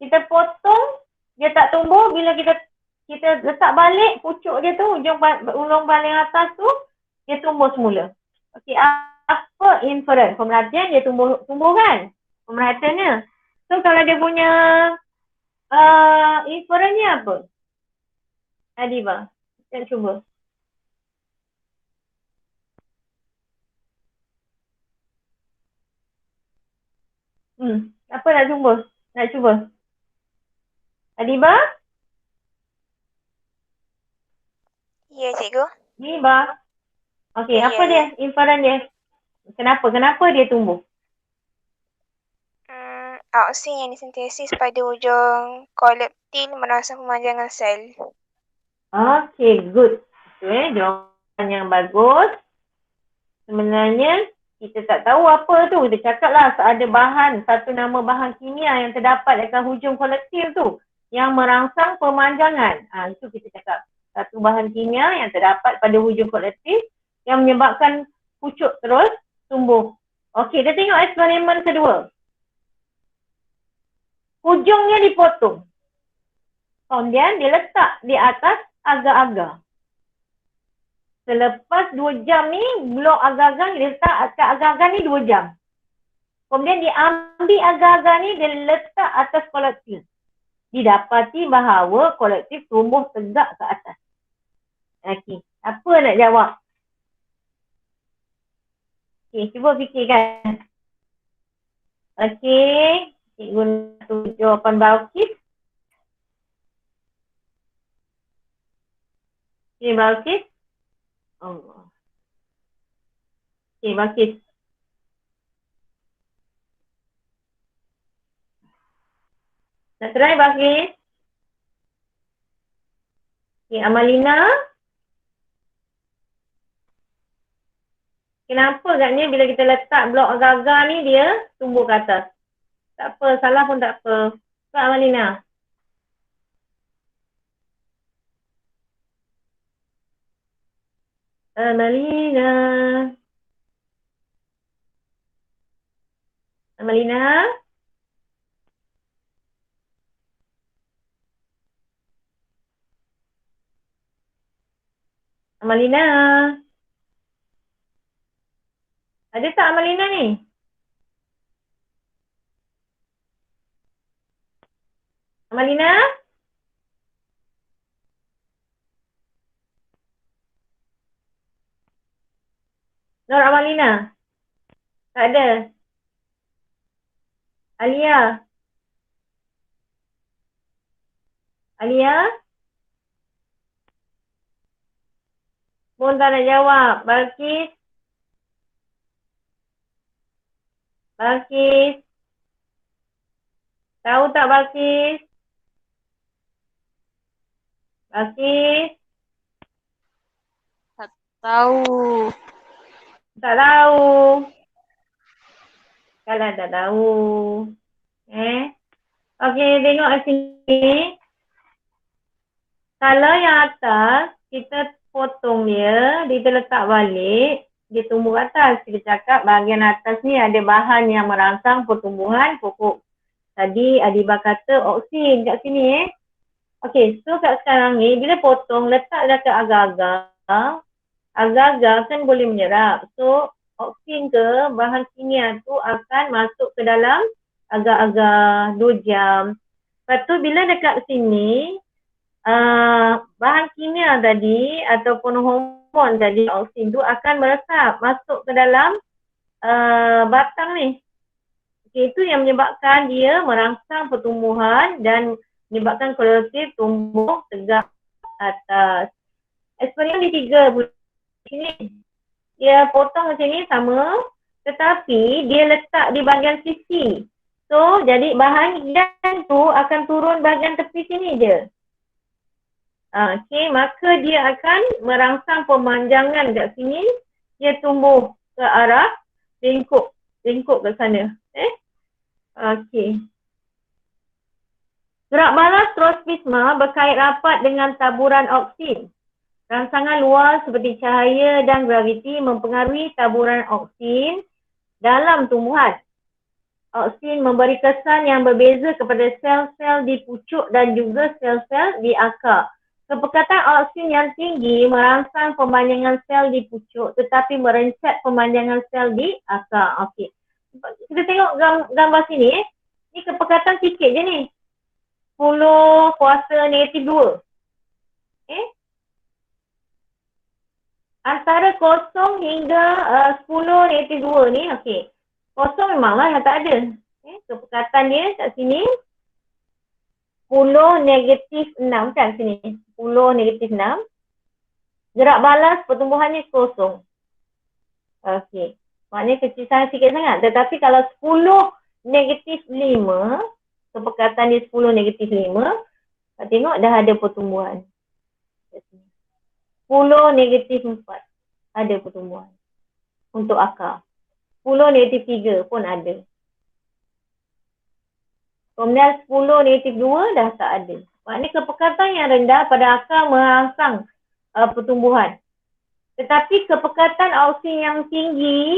Kita potong, dia tak tumbuh. Bila kita letak balik pucuk dia tu, ulung paling atas tu, dia tumbuh semula. Okey, apa inference? Pemerhatian dia tumbuh kan? Pemerhatiannya. So kalau dia punya inference-nya apa? Adibah, kita cuba. Apa nak cuba? Nak cuba? Adibah? Ya, cikgu. Adibah? Okey, apa dia? Inference dia? Kenapa dia tumbuh? Auksin yang disintesis pada hujung kolektil merangsang pemanjangan sel. Okey, good. Jawapan yang bagus. Sebenarnya kita tak tahu apa tu. Kita cakaplah ada bahan, satu nama bahan kimia yang terdapat dekat hujung kolektil tu yang merangsang pemanjangan. Itu kita cakap. Satu bahan kimia yang terdapat pada hujung kolektil yang menyebabkan pucuk terus tumbuh. Okey, kita tengok eksperimen kedua. Hujungnya dipotong. Kemudian dia letak di atas agar-agar. Selepas 2 jam ni, blok agar-agar dia letak kat agar-agar ni 2 jam. Kemudian dia ambil agar-agar ni, dia letak atas kolektif. Didapati bahawa kolektif tumbuh tegak ke atas. Okey, apa nak jawab? Okey, cuba fikirkan. Okey. Cikgu nak tunggu jawapan Balqis. Okey, Balqis. Allah. Okey, Balqis. Nak try Balqis? Okey, Amalina. Kenapa agaknya bila kita letak blok agar-agar ni dia tumbuh ke atas? Tak apa, salah pun tak apa. Kak Amalina. Amalina. Amalina. Amalina. Ada tak Amalina ni? Amalina? Nur Amalina? Tak ada. Alia? Alia? Pun tak nak jawab. Balqis? Balqis? Tahu tak Balqis? Balqis? Tahu. Tak tahu. Kalau tak tahu. Okey, tengok kat sini. Kalau yang atas, kita potong dia letak balik, dia tumbuh ke atas. Kita cakap bahagian atas ni ada bahan yang merangsang pertumbuhan pokok. Tadi Adiba kata oksin kat sini Okey, so kat sekarang ni, bila potong, letak dekat agar-agar, agar-agar kan boleh menyerap. So, oksin ke bahan kimia tu akan masuk ke dalam agar-agar 2 jam. Lepas tu bila dekat sini, bahan kimia tadi ataupun hormon tadi, oksin tu akan meresap masuk ke dalam batang ni. Okay, itu yang menyebabkan dia merangsang pertumbuhan dan menyebabkan klorotil tumbuh tegak atas. Eksperimen di 3 bulan sini. Dia potong macam ni sama, tetapi dia letak di bahagian sisi. So, jadi bahagian tu akan turun bahagian tepi sini je. Okay, maka dia akan merangsang pemanjangan kat sini. Dia tumbuh ke arah lingkup ke sana. Okay. Gerak balas tropisma berkait rapat dengan taburan oksin. Rangsangan luar seperti cahaya dan graviti mempengaruhi taburan oksin dalam tumbuhan. Oksin memberi kesan yang berbeza kepada sel-sel di pucuk dan juga sel-sel di akar. Kepekatan oksin yang tinggi merangsang pemanjangan sel di pucuk tetapi merencat pemanjangan sel di akar. Okey. Kita tengok gambar sini Ni kepekatan sikit je ni. 10 kuasa negatif 2. Antara 0 hingga 10 negatif 2 ni, okey. 0 memanglah yang tak ada. Kepekatan dia kat sini 10 negatif 6 kan sini. 10 negatif 6. Gerak balas pertumbuhannya 0. Okey. Maknanya kecil sangat sikit sangat. Tetapi kalau 10 negatif 5, kepekatan dia 10 negatif 5, tengok dah ada pertumbuhan. 10 negatif 4 ada pertumbuhan untuk akar. 10 negatif 3 pun ada. Kemudian 10 negatif 2 dah tak ada. Maknanya kepekatan yang rendah pada akar merangsang pertumbuhan. Tetapi kepekatan oksin yang tinggi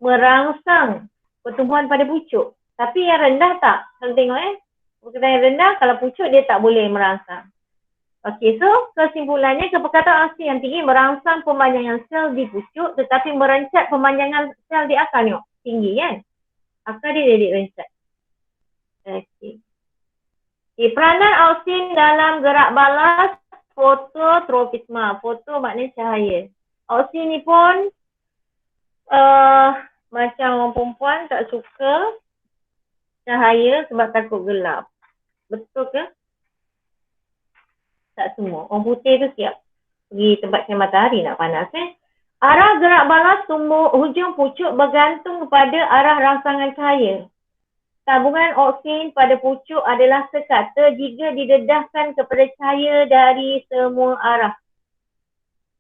merangsang pertumbuhan pada pucuk. Tapi yang rendah tak. Kalau tengok kepekatan yang rendah, kalau pucuk dia tak boleh merangsang. Okey, so kesimpulannya kepekatan oksin yang tinggi merangsang pemanjangan sel di pucuk tetapi merencat pemanjangan sel di akar. Tengok, tinggi kan. Akar dia jadi rencat. Okey. Peranan oksin dalam gerak balas fototropisma. Foto maknanya cahaya. Oksin ni pun macam orang perempuan tak suka cahaya sebab takut gelap. Betul ke? Tak semua. Orang putih tu siap pergi tempat cahaya matahari nak panas Arah gerak balas hujung pucuk bergantung kepada arah rangsangan cahaya. Tabungan oksigen pada pucuk adalah sekata jika didedahkan kepada cahaya dari semua arah.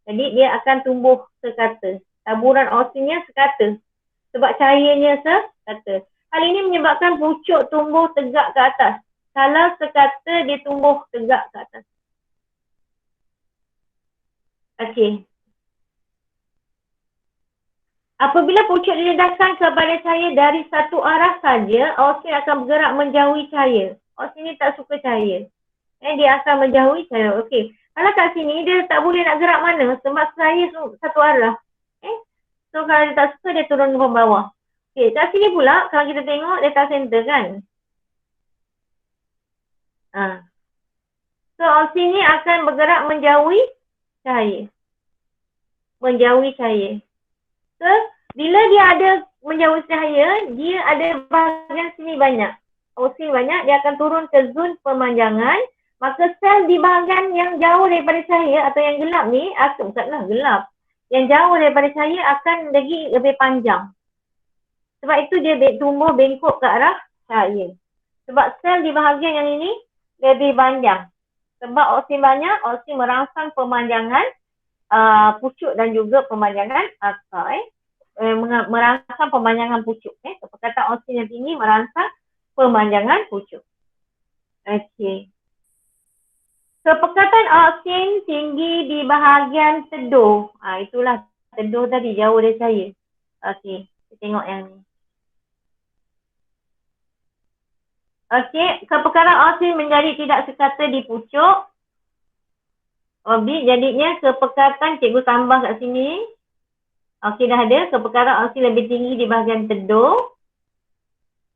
Jadi dia akan tumbuh sekata. Taburan oksigennya sekata. Sebab cahayanya sekata. Hal ini menyebabkan pucuk tumbuh tegak ke atas. Kalau sekata dia tumbuh tegak ke atas. Okey. Apabila pucuk didedahkan kepada cahaya dari satu arah saja, oksigen akan bergerak menjauhi cahaya. Oksigen ni tak suka cahaya. Dia akan menjauhi cahaya. Okey. Kalau kat sini dia tak boleh nak gerak mana sebab cahaya satu arah. So kalau dia tak suka dia turun ke bawah. Okey, kat sini pula kalau kita tengok data center kan. So oksigen ni akan bergerak menjauhi cahaya. Menjauhi cahaya. So bila dia ada menjauhi cahaya, dia ada bahagian sini banyak. Oksigen banyak, dia akan turun ke zon pemanjangan. Maka sel di bahagian yang jauh daripada cahaya atau yang gelap ni, bukanlah gelap. Yang jauh daripada cahaya akan lagi lebih panjang. Sebab itu dia tumbuh bengkok ke arah cahaya. Sebab sel di bahagian yang ini lebih panjang. Sebab oksigen banyak, oksigen merangsang pemanjangan pucuk dan juga pemanjangan akar. Merangsang pemanjangan pucuk. Perkataan oksigen yang tinggi merangsang pemanjangan pucuk. Okey. Kepekatan oksigen tinggi di bahagian teduh. Itulah teduh tadi, jauh dari cahaya. Okey, kita tengok yang ni. Okey, kepekaran oksigen menjadi tidak sekata di pucuk. Jadinya kepekatan, cikgu tambah kat sini. Okey, dah ada. Kepekaran oksigen lebih tinggi di bahagian teduh.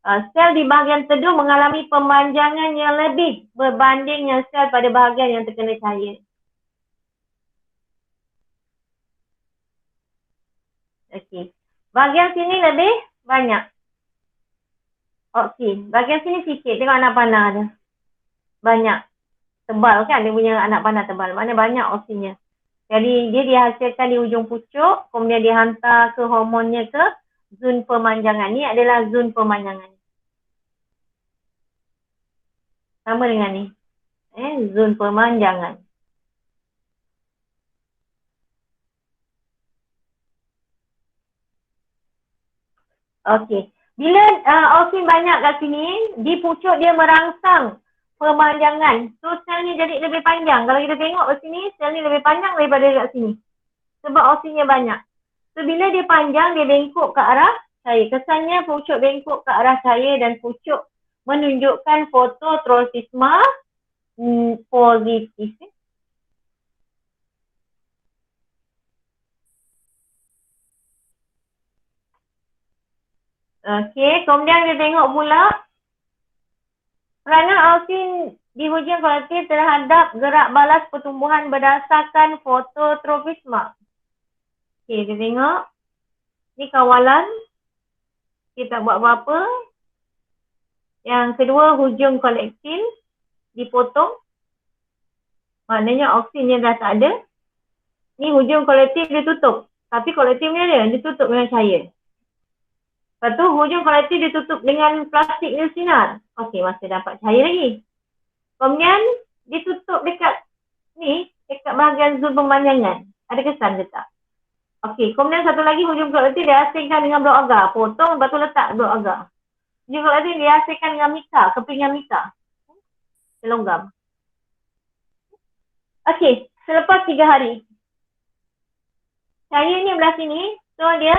Sel di bahagian teduh mengalami pemanjangan yang lebih berbanding yang sel pada bahagian yang terkena cahaya. Okey. Bahagian sini lebih banyak oksigen. Bahagian sini sikit. Tengok anak panah ada. Banyak. Tebal kan dia punya anak panah tebal. Mana banyak oksigennya. Jadi dia dihasilkan di ujung pucuk. Kemudian dihantar ke hormonnya ke zon pemanjangan. Ni adalah zon pemanjangan. Sama dengan ni. Zon pemanjangan. Okey. Bila oksigen banyak kat sini, di pucuk dia merangsang pemanjangan. So sel ni jadi lebih panjang. Kalau kita tengok kat sini, sel ni lebih panjang daripada kat sini. Sebab oksigennya banyak. So bila dia panjang, dia bengkok ke arah cahaya. Kesannya pucuk bengkok ke arah cahaya dan pucuk menunjukkan fototropisma positif. Okey, kemudian kita tengok pula peranan oksigen di hujung kolektif terhadap gerak balas pertumbuhan berdasarkan fototropisma. Okey, kita tengok. Ni kawalan. Kita tak buat apa-apa. Yang kedua, hujung kolektif dipotong. Maknanya oksigennya dah tak ada. Ni hujung kolektif dia tutup. Tapi kolektifnya dia tutup dengan cahaya. Lepas tu hujung kolektif ditutup dengan plastik nil sinar. Okey, masih dapat cahaya lagi. Kemudian ditutup dekat ni, dekat bahagian zon pemanjangan. Ada kesan ke tak? Okey, kemudian satu lagi hujung kolektif dihasilkan dengan blok agar. Potong, lepas tu letak blok agar. Hujung kolektif dihasilkan dengan mika, kepingan mika. Selonggam. Okey, selepas 3 hari. Cahaya ni belah sini, so dia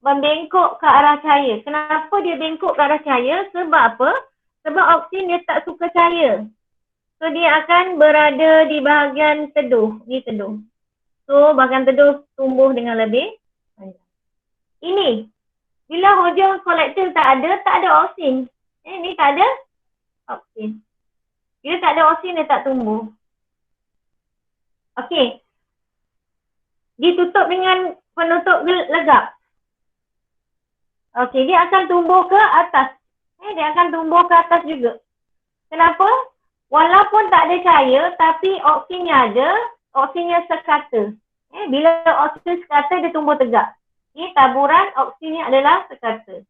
membengkok ke arah cahaya. Kenapa dia bengkok ke arah cahaya? Sebab apa? Sebab oksigen dia tak suka cahaya. So dia akan berada di bahagian teduh. Ni teduh. So bahagian teduh tumbuh dengan lebih panjang. Ini. Bila hujung kolektif tak ada oksigen. Ni tak ada oksigen. Bila tak ada oksigen dia tak tumbuh. Okey. Ditutup dengan penutup legap. Okey, dia akan tumbuh ke atas. Dia akan tumbuh ke atas juga. Kenapa? Walaupun tak ada cahaya, tapi oksigennya ada, oksigennya sekata. Bila oksigen sekata, dia tumbuh tegak. Taburan oksigennya adalah sekata.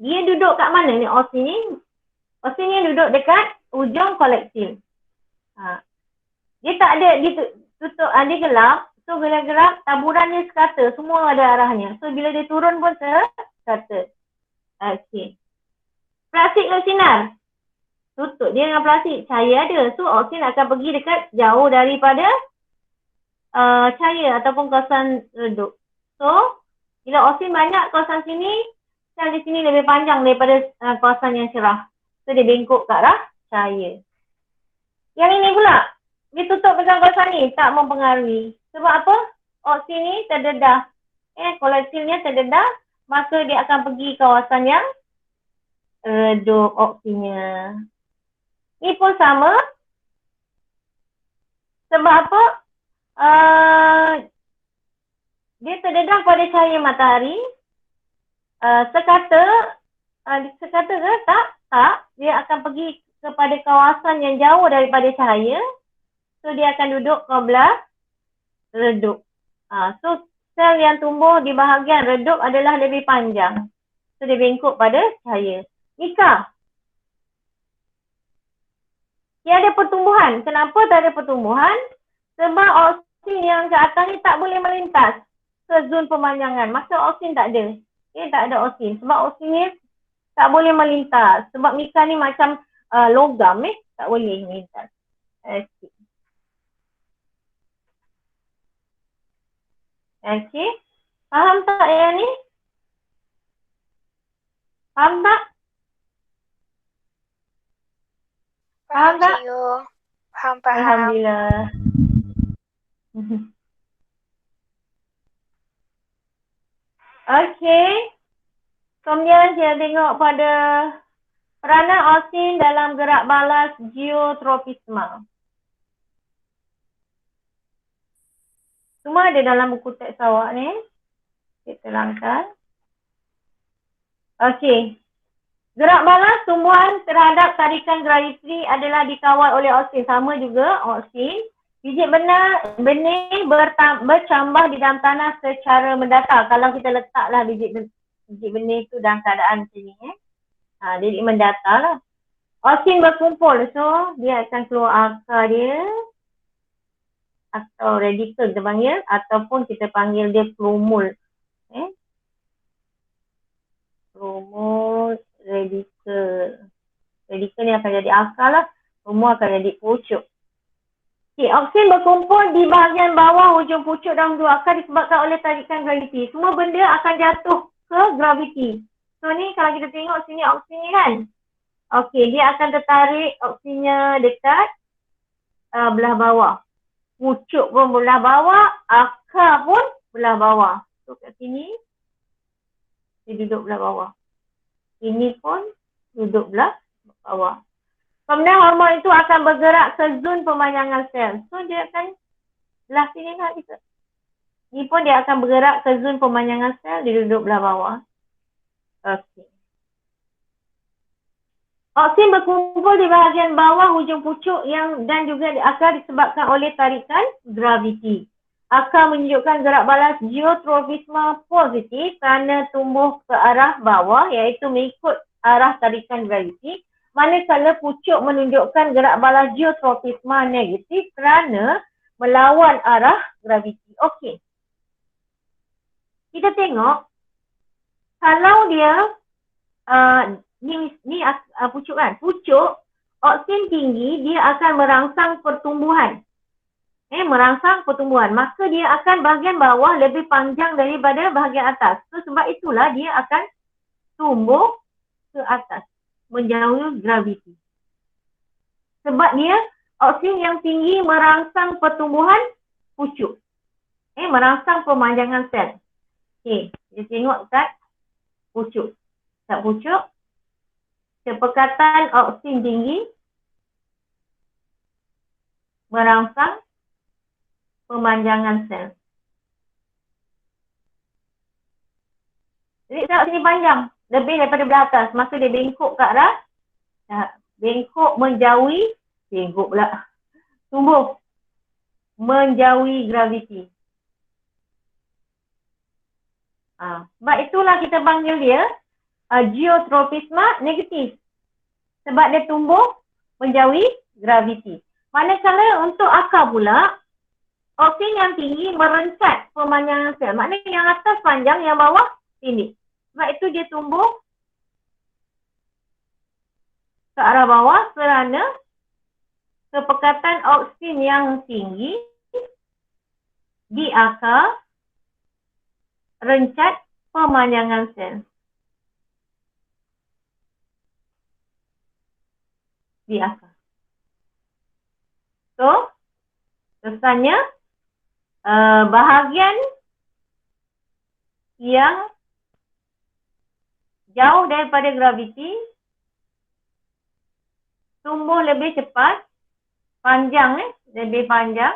Dia duduk kat mana ni oksigen ni? Oksigennya duduk dekat ujung kolektif. Dia tak ada, dia tutup, dia gelap. So bila gelap, taburannya sekata. Semua ada arahnya. So bila dia turun pun sekata. Okey. Plastik ke sinar? Tutup dia dengan plastik. Cahaya ada. So oksigen akan pergi dekat jauh daripada cahaya ataupun kawasan redup. So bila oksigen banyak kawasan sini, sel di sini lebih panjang daripada kawasan yang cerah. So dia bengkok ke arah cahaya. Yang ini pula, dia tutup dengan kawasan ni, tak mempengaruhi. Sebab apa? Oksigen ni terdedah. Kolektifnya terdedah, maka dia akan pergi kawasan yang redup oksigennya. Ni pun sama. Sebab apa? Dia terdedah pada cahaya matahari. Sekata ke? Tak. Dia akan pergi kepada kawasan yang jauh daripada cahaya. So dia akan duduk ke belah redup. So sel yang tumbuh di bahagian redup adalah lebih panjang. So dia bengkok pada cahaya. Nikah. Tiada pertumbuhan. Kenapa tak ada pertumbuhan? Sebab oksigen yang ke atas ni tak boleh melintas ke zon pemanjangan. Maka oksigen tak ada. Tak ada oksigen. Sebab oksigen ni tak boleh melintas. Sebab nikah ni macam logam tak boleh melintas. Okey. Faham tak yang ni? Faham tak? Faham, tak? Cikgu. Faham. Alhamdulillah. Okey. Kemudian kita tengok pada peranan oksigen dalam gerak balas geotropisma. Semua ada dalam buku teks awak ni. Kita terangkan. Okey. Gerak balas tumbuhan terhadap tarikan graviti adalah dikawal oleh oksigen. Sama juga oksigen. Biji benih bercambah di dalam tanah secara mendatar. Kalau kita letaklah biji benih tu dalam keadaan macam ni. Jadi mendatar lah. Oksigen berkumpul. So dia akan keluar akar dia. Atau radikal kita panggil. Ataupun kita panggil dia plumul. Plumul radikal. Radikal ni akan jadi akar lah. Semua akan jadi pucuk. Okay, oksigen berkumpul di bahagian bawah hujung pucuk dalam dua akar disebabkan oleh tarikan graviti. Semua benda akan jatuh ke graviti. So ni kalau kita tengok sini oksigen ni kan. Okey, dia akan tertarik oksigennya dekat belah bawah. Pucuk pun belah bawah, akar pun belah bawah. So kat sini, dia duduk belah bawah. Ini pun duduk belah bawah. Kemudian hormon itu akan bergerak ke zon pemanjangan sel. So dia akan belah sini lah kita. Ini pun dia akan bergerak ke zon pemanjangan sel, dia duduk belah bawah. Okey. Oksigen berkumpul di bahagian bawah hujung pucuk dan juga akar disebabkan oleh tarikan graviti. Akar menunjukkan gerak balas geotropisma positif kerana tumbuh ke arah bawah iaitu mengikut arah tarikan graviti. Manakala pucuk menunjukkan gerak balas geotropisma negatif kerana melawan arah graviti. Okey. Kita tengok kalau dia ni pucuk kan. Pucuk oksigen tinggi dia akan merangsang pertumbuhan. Merangsang pertumbuhan. Maka dia akan bahagian bawah lebih panjang daripada bahagian atas. So sebab itulah dia akan tumbuh ke atas. Menjauhi graviti. Sebab dia oksigen yang tinggi merangsang pertumbuhan pucuk. Merangsang pemanjangan sel. Okey, kita tengok kat pucuk. Kat pucuk, sepekatan oksigen tinggi merangsang pemanjangan sel. Jadi tengok sini panjang. Lebih daripada belah atas. Maka dia bengkok ke arah. Bengkok menjauhi. Bengkok pula. Tumbuh. Menjauhi graviti. Sebab itulah kita panggil dia geotropisma negatif. Sebab dia tumbuh menjauhi graviti. Manakala untuk akar pula, oksigen yang tinggi merencat pemanjangan sel. Maknanya yang atas panjang, yang bawah pendek. Sebab itu dia tumbuh ke arah bawah kerana kepekatan oksigen yang tinggi di akar rencat pemanjangan sel. Di akar. So, kesannya bahagian yang jauh daripada graviti tumbuh lebih cepat, panjang lebih panjang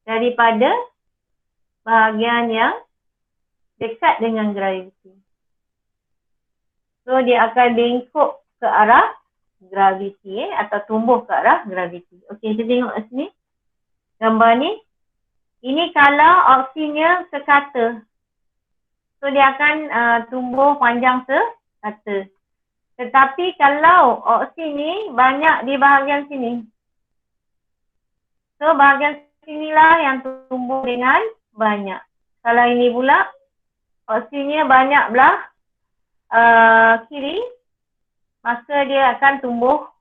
daripada bahagian yang dekat dengan graviti. So, dia akan bengkok ke arah graviti atau tumbuh ke arah graviti. Okey, kita tengok sini. Gambar ni. Ini kalau oksigennya sekata. So, dia akan tumbuh panjang sekata. Tetapi kalau oksigen ni banyak di bahagian sini. So, bahagian sinilah yang tumbuh dengan banyak. Kalau ini pula, oksigennya banyak belah kiri. Maka dia akan tumbuh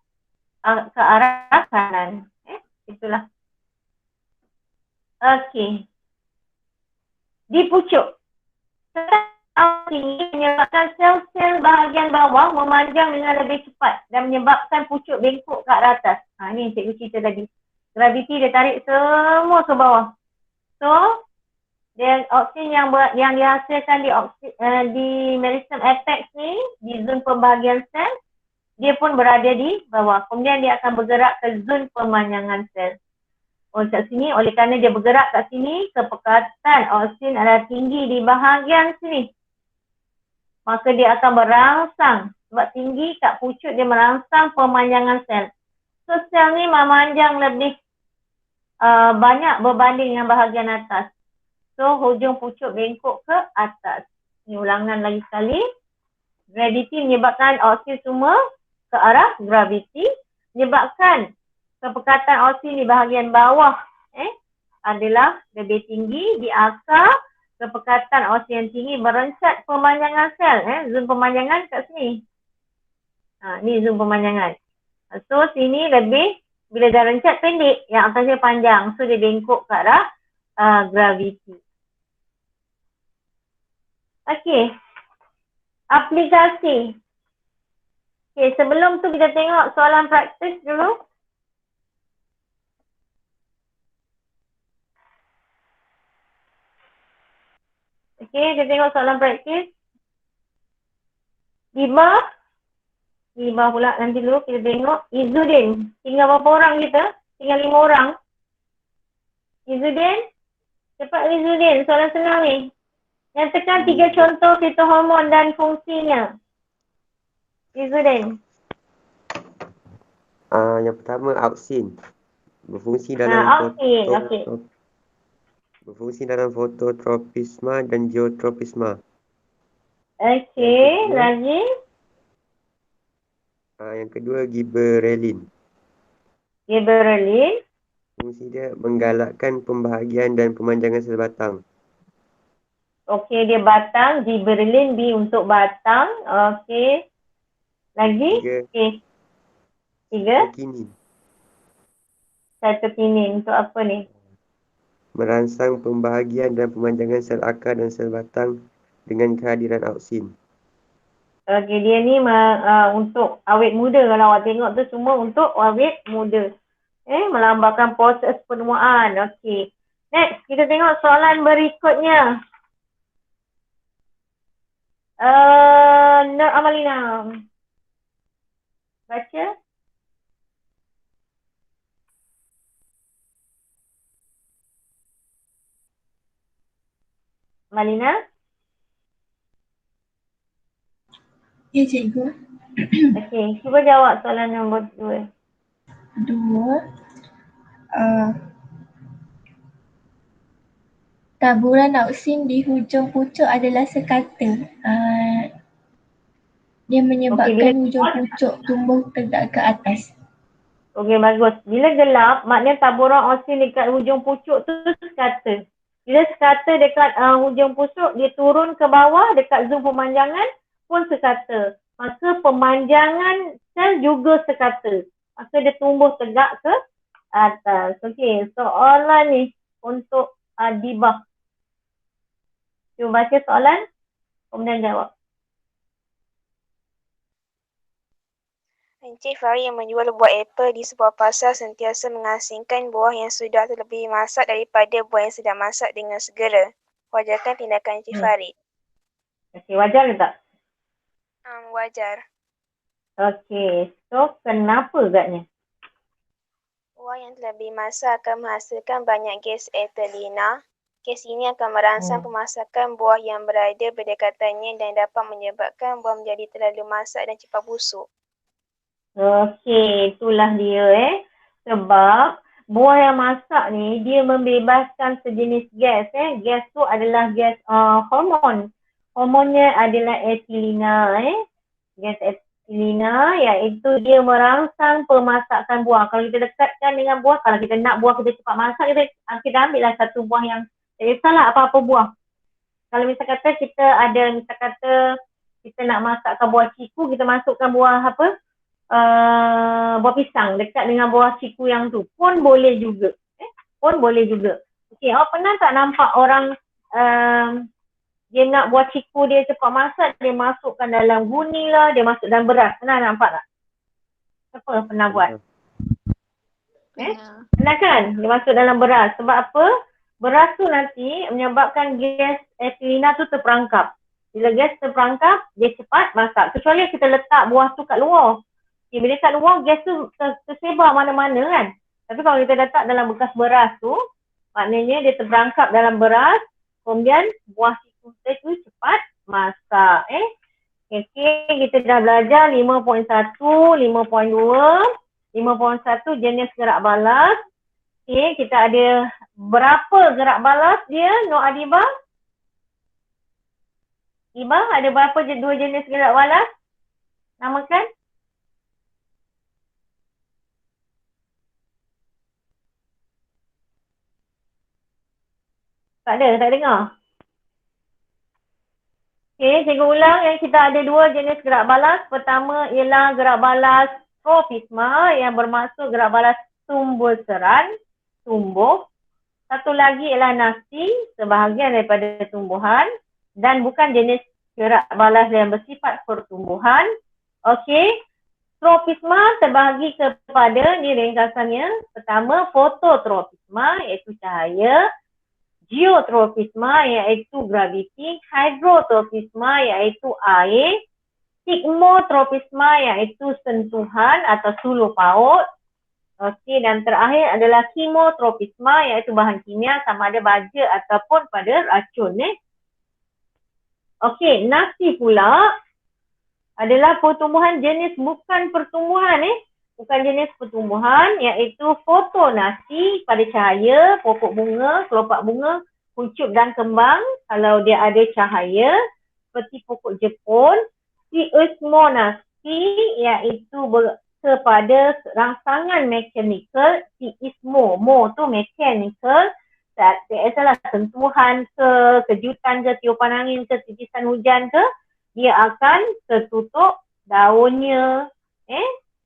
ke arah kanan. Itulah. Okey. Di pucuk. Ini menyebabkan sel-sel bahagian bawah memanjang dengan lebih cepat dan menyebabkan pucuk bengkok ke arah atas. Ini cikgu cerita tadi. Graviti dia tarik semua ke bawah. So, oksigen yang dihasilkan di meristem apex ni, di zon pembahagian sel, dia pun berada di bawah. Kemudian dia akan bergerak ke zon pemanjangan sel. Kat sini, oleh kerana dia bergerak kat sini, kepekatan oksigen adalah tinggi di bahagian sini. Maka dia akan merangsang. Sebab tinggi kat pucuk, dia merangsang pemanjangan sel. So, sel ni memanjang lebih banyak berbanding dengan bahagian atas. So, hujung pucuk bengkok ke atas. Ini ulangan lagi sekali. Graviti menyebabkan oksigen semua ke arah graviti, menyebabkan kepekatan oksigen di bahagian bawah adalah lebih tinggi di akar. Kepekatan oksigen tinggi merencat pemanjangan sel. Zon pemanjangan kat sini. Ni zon pemanjangan. So, sini lebih, bila dah rencat pendek, yang atasnya panjang. So, dia bengkok ke arah graviti. Okey. Aplikasi. Okay, sebelum tu kita tengok soalan praktis dulu. Okay, kita tengok soalan praktis. 5 pula nanti dulu kita tengok. Izudin. Tinggal berapa orang kita? Tinggal 5 orang. Izudin. Cepat Izudin. Soalan senang ni. Nyatakan 3 contoh fitohormon dan fungsinya. Izudin. Yang pertama auksin. Berfungsi dalam berfungsi dalam fototropisma dan geotropisma. Okey, lagi. Yang kedua gibberellin. Gibberellin. Fungsi dia menggalakkan pembahagian dan pemanjangan sel batang. Okey, dia batang. Gibberellin B untuk batang. Okey. Lagi? Okey. 3. Cytokinin. Untuk apa ni? Merangsang pembahagian dan pemanjangan sel akar dan sel batang dengan kehadiran auksin. Okey, dia ni untuk awet muda. Kalau awak tengok tu semua untuk awet muda. Melambangkan proses penuaan. Okey. Next, kita tengok soalan berikutnya. Nur Amalina. Baca. Malina. Ya cikgu. Okey, cuba jawab soalan nombor 2. 2. Taburan auksin di hujung pucuk adalah sekata. Dia menyebabkan hujung pucuk tumbuh tegak ke atas. Okey, bagus. Bila gelap, maknanya taburan oksin dekat hujung pucuk tu sekata. Bila sekata dekat hujung pucuk, dia turun ke bawah dekat zoom pemanjangan pun sekata. Maka pemanjangan sel juga sekata. Maka dia tumbuh tegak ke atas. Okey, soalan ni untuk Adibah. Cuba baca soalan, kemudian jawab. Encik Fahri yang menjual buah apel di sebuah pasar sentiasa mengasingkan buah yang sudah terlebih masak daripada buah yang sedang masak dengan segera. Wajarkan tindakan Encik Fahri? Okey, wajar ke tak? Wajar. Okey, so kenapa agaknya? Buah yang terlebih masak akan menghasilkan banyak gas etilena. Gas ini akan merangsang pemasakan buah yang berada berdekatannya dan dapat menyebabkan buah menjadi terlalu masak dan cepat busuk. Okey, itulah dia Sebab buah yang masak ni dia membebaskan sejenis gas Gas tu adalah gas hormon. Hormonnya adalah etilena Gas etilena iaitu dia merangsang pemasakan buah. Kalau kita dekatkan dengan buah, kalau kita nak buah kita cepat masak, kita ambillah satu buah yang tak kisahlah apa-apa buah. Kalau misal kata kita nak masakkan buah ciku, kita masukkan buah buah pisang dekat dengan buah ciku yang tu pun boleh juga. Okey, awak pernah tak nampak orang dia nak buah ciku dia cepat masak, dia masukkan dalam guni lah, dia masuk dalam beras. Pernah nampak tak? Siapa pernah buat? Pernah kan? Dia masuk dalam beras. Sebab apa? Beras tu nanti menyebabkan gas etilena tu terperangkap. Bila gas terperangkap, dia cepat masak. Kecuali kita letak buah tu kat luar. Okay, bila kat luar, gas tu tersebar mana-mana kan. Tapi kalau kita letak dalam bekas beras tu, maknanya dia terperangkap dalam beras, kemudian buah ciku tu cepat masak. Okay, kita dah belajar 5.1, 5.2, 5.1 jenis gerak balas. Okay, kita ada berapa gerak balas dia, Nur Adibah? Ibah, ada berapa dua jenis gerak balas? Namakan? Tak ada, tak dengar. Okay, cikgu ulang kita ada dua jenis gerak balas. Pertama ialah gerak balas tropisma yang bermaksud gerak balas tumbuh seran, tumbuh. Satu lagi ialah nafsi, sebahagian daripada tumbuhan dan bukan jenis gerak balas yang bersifat pertumbuhan. Okey, tropisma terbahagi kepada ni ringkasannya. Pertama, fototropisma iaitu cahaya. Geotropisma iaitu graviti, hidrotropisma iaitu air, sigmotropisma iaitu sentuhan atau suluh paut. Okey, dan terakhir adalah kimotropisma iaitu bahan kimia sama ada baja ataupun pada racun. Okey, nafsi pula adalah pertumbuhan jenis bukan pertumbuhan bukan jenis pertumbuhan iaitu fotonasi pada cahaya, pokok bunga, kelopak bunga, kuncup dan kembang kalau dia ada cahaya seperti pokok jepun. Seismonasi iaitu kepada rangsangan mekanikal, mo tu mechanical, tak salah sentuhan ke, kejutan ke, tiupan angin ke, titisan hujan ke, dia akan tertutup daunnya,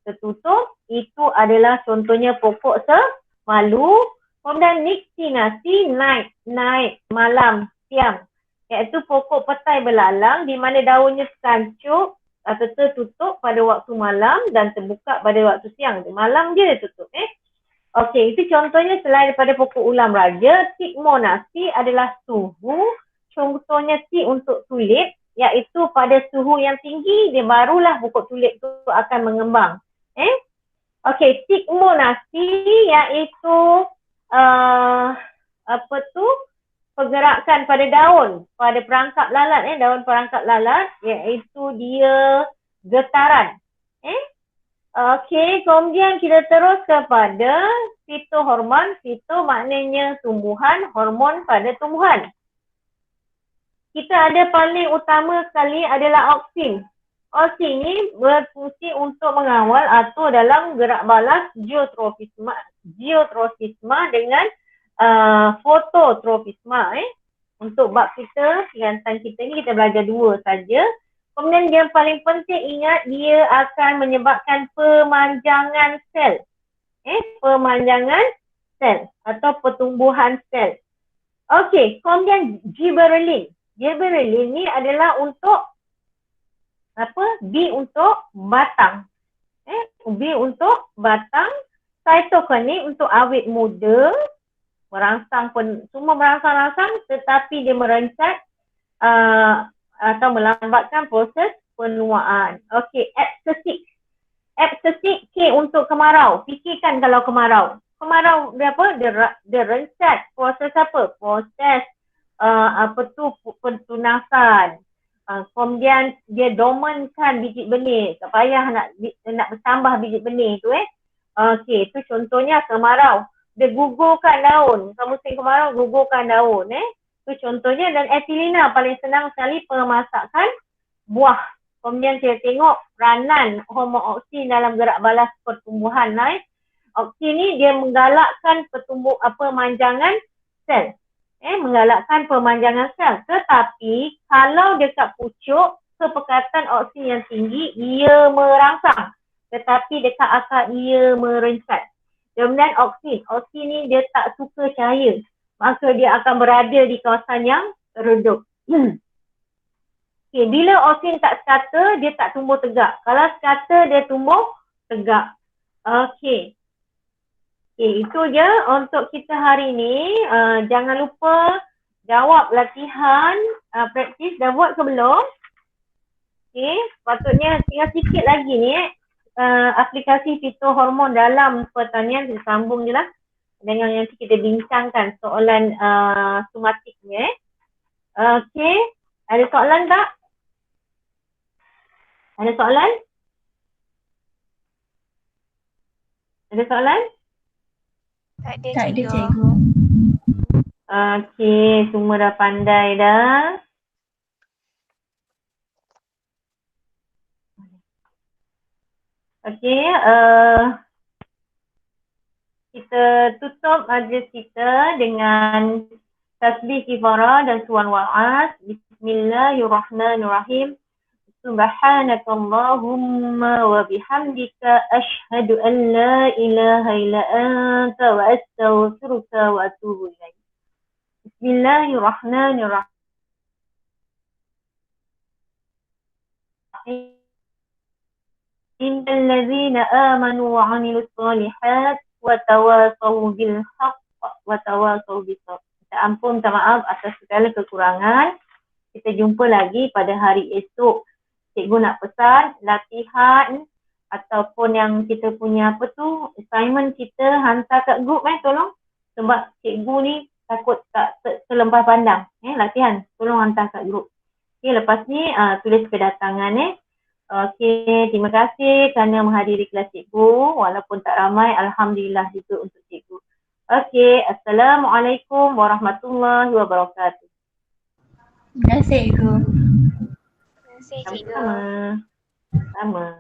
tertutup. Itu adalah contohnya pokok semalu. Kemudian niktinasi, naik, malam, siang, iaitu pokok petai belalang di mana daunnya kancup atau tertutup pada waktu malam dan terbuka pada waktu siang. Malam je dia tutup. Okey, itu contohnya selain daripada pokok ulam raja. Sigmonasi adalah suhu. Contohnya si untuk tulip, iaitu pada suhu yang tinggi dia barulah pokok tulip tu akan mengembang. Okey, sigmonasi iaitu pergerakan pada daun, pada perangkap lalat, daun perangkap lalat, iaitu dia getaran. Okey, kemudian kita terus kepada fitohormon. Fito maknanya tumbuhan, hormon pada tumbuhan. Kita ada paling utama sekali adalah auksin. Auksin ini berfungsi untuk mengawal atau dalam gerak balas geotrofisma dengan fototrofisma. Untuk bab kita, penggantan kita ni kita belajar dua saja. Kemudian yang paling penting ingat, dia akan menyebabkan pemanjangan sel. Pemanjangan sel atau pertumbuhan sel. Okey, kemudian gibberellin. Gibberellin ni adalah untuk apa? B untuk batang. B untuk batang. Cytokinin untuk awet muda. Merangsang semua merangsang-rangsang, tetapi dia merencat atau melambatkan proses penuaan. Okey, abscisic. Abscisic K untuk kemarau. Fikirkan kalau kemarau. Kemarau dia apa? Dia rencat proses apa? Proses pertunasan. Kemudian dia dormankan biji benih. Tak payah nak bertambah biji benih tu Okey, itu contohnya kemarau. Dia gugurkan daun. Kalau musim kemarau gugurkan daun Itu contohnya. Dan etilina paling senang sekali pemasakan buah. Kemudian kita tengok peranan hormon auksin dalam gerak balas pertumbuhan. Auksin ni dia menggalakkan pemanjangan sel. Menggalakkan pemanjangan sel. Tetapi kalau dekat pucuk, kepekatan auksin yang tinggi, ia merangsang. Tetapi dekat akar ia merencat. Kemudian auksin ni dia tak suka cahaya. Maka dia akan berada di kawasan yang redup. Okay, bila auksin tak sekata, dia tak tumbuh tegak. Kalau sekata, dia tumbuh tegak. Okey. Okay, itu je untuk kita hari ni. Jangan lupa jawab latihan praktis. Dah buat ke belum? Okay, sepatutnya tinggal sikit lagi ni aplikasi fitohormon dalam pertanian. Kita sambung je lah dengan yang kita bincangkan soalan somatiknya. Okey, ada soalan tak? Ada soalan? Ada soalan? Tak ada, Tak ada, cikgu. cikgu. Okey, semua dah pandai dah. Okey, kita tutup majlis kita dengan tasbih kifarah dan suan wa'az. Bismillahirrahmanirrahim. Subhanakallahumma wa bihamdika ashhadu an la ilaha illa anta wa astaghfiruka wa atubu ilaik. Bismillahirrahmanirrahim. Innal ladzina amanu wa 'amilus shalihat wa tawasaw bil haqq wa tawasaw bis sabr. Ampun, minta maaf atas segala kekurangan. Kita jumpa lagi pada hari esok. Cikgu nak pesan latihan ataupun yang kita punya assignment kita hantar kat grup tolong. Sebab cikgu ni takut tak terlempar pandang. Latihan tolong hantar kat grup. Okay, lepas ni tulis kedatangan Okey, terima kasih kerana menghadiri kelas cikgu. Walaupun tak ramai, alhamdulillah juga untuk cikgu. Okey, Assalamualaikum warahmatullahi wabarakatuh. Terima kasih, cikgu. Terima kasih, cikgu. Sama-sama. Sama.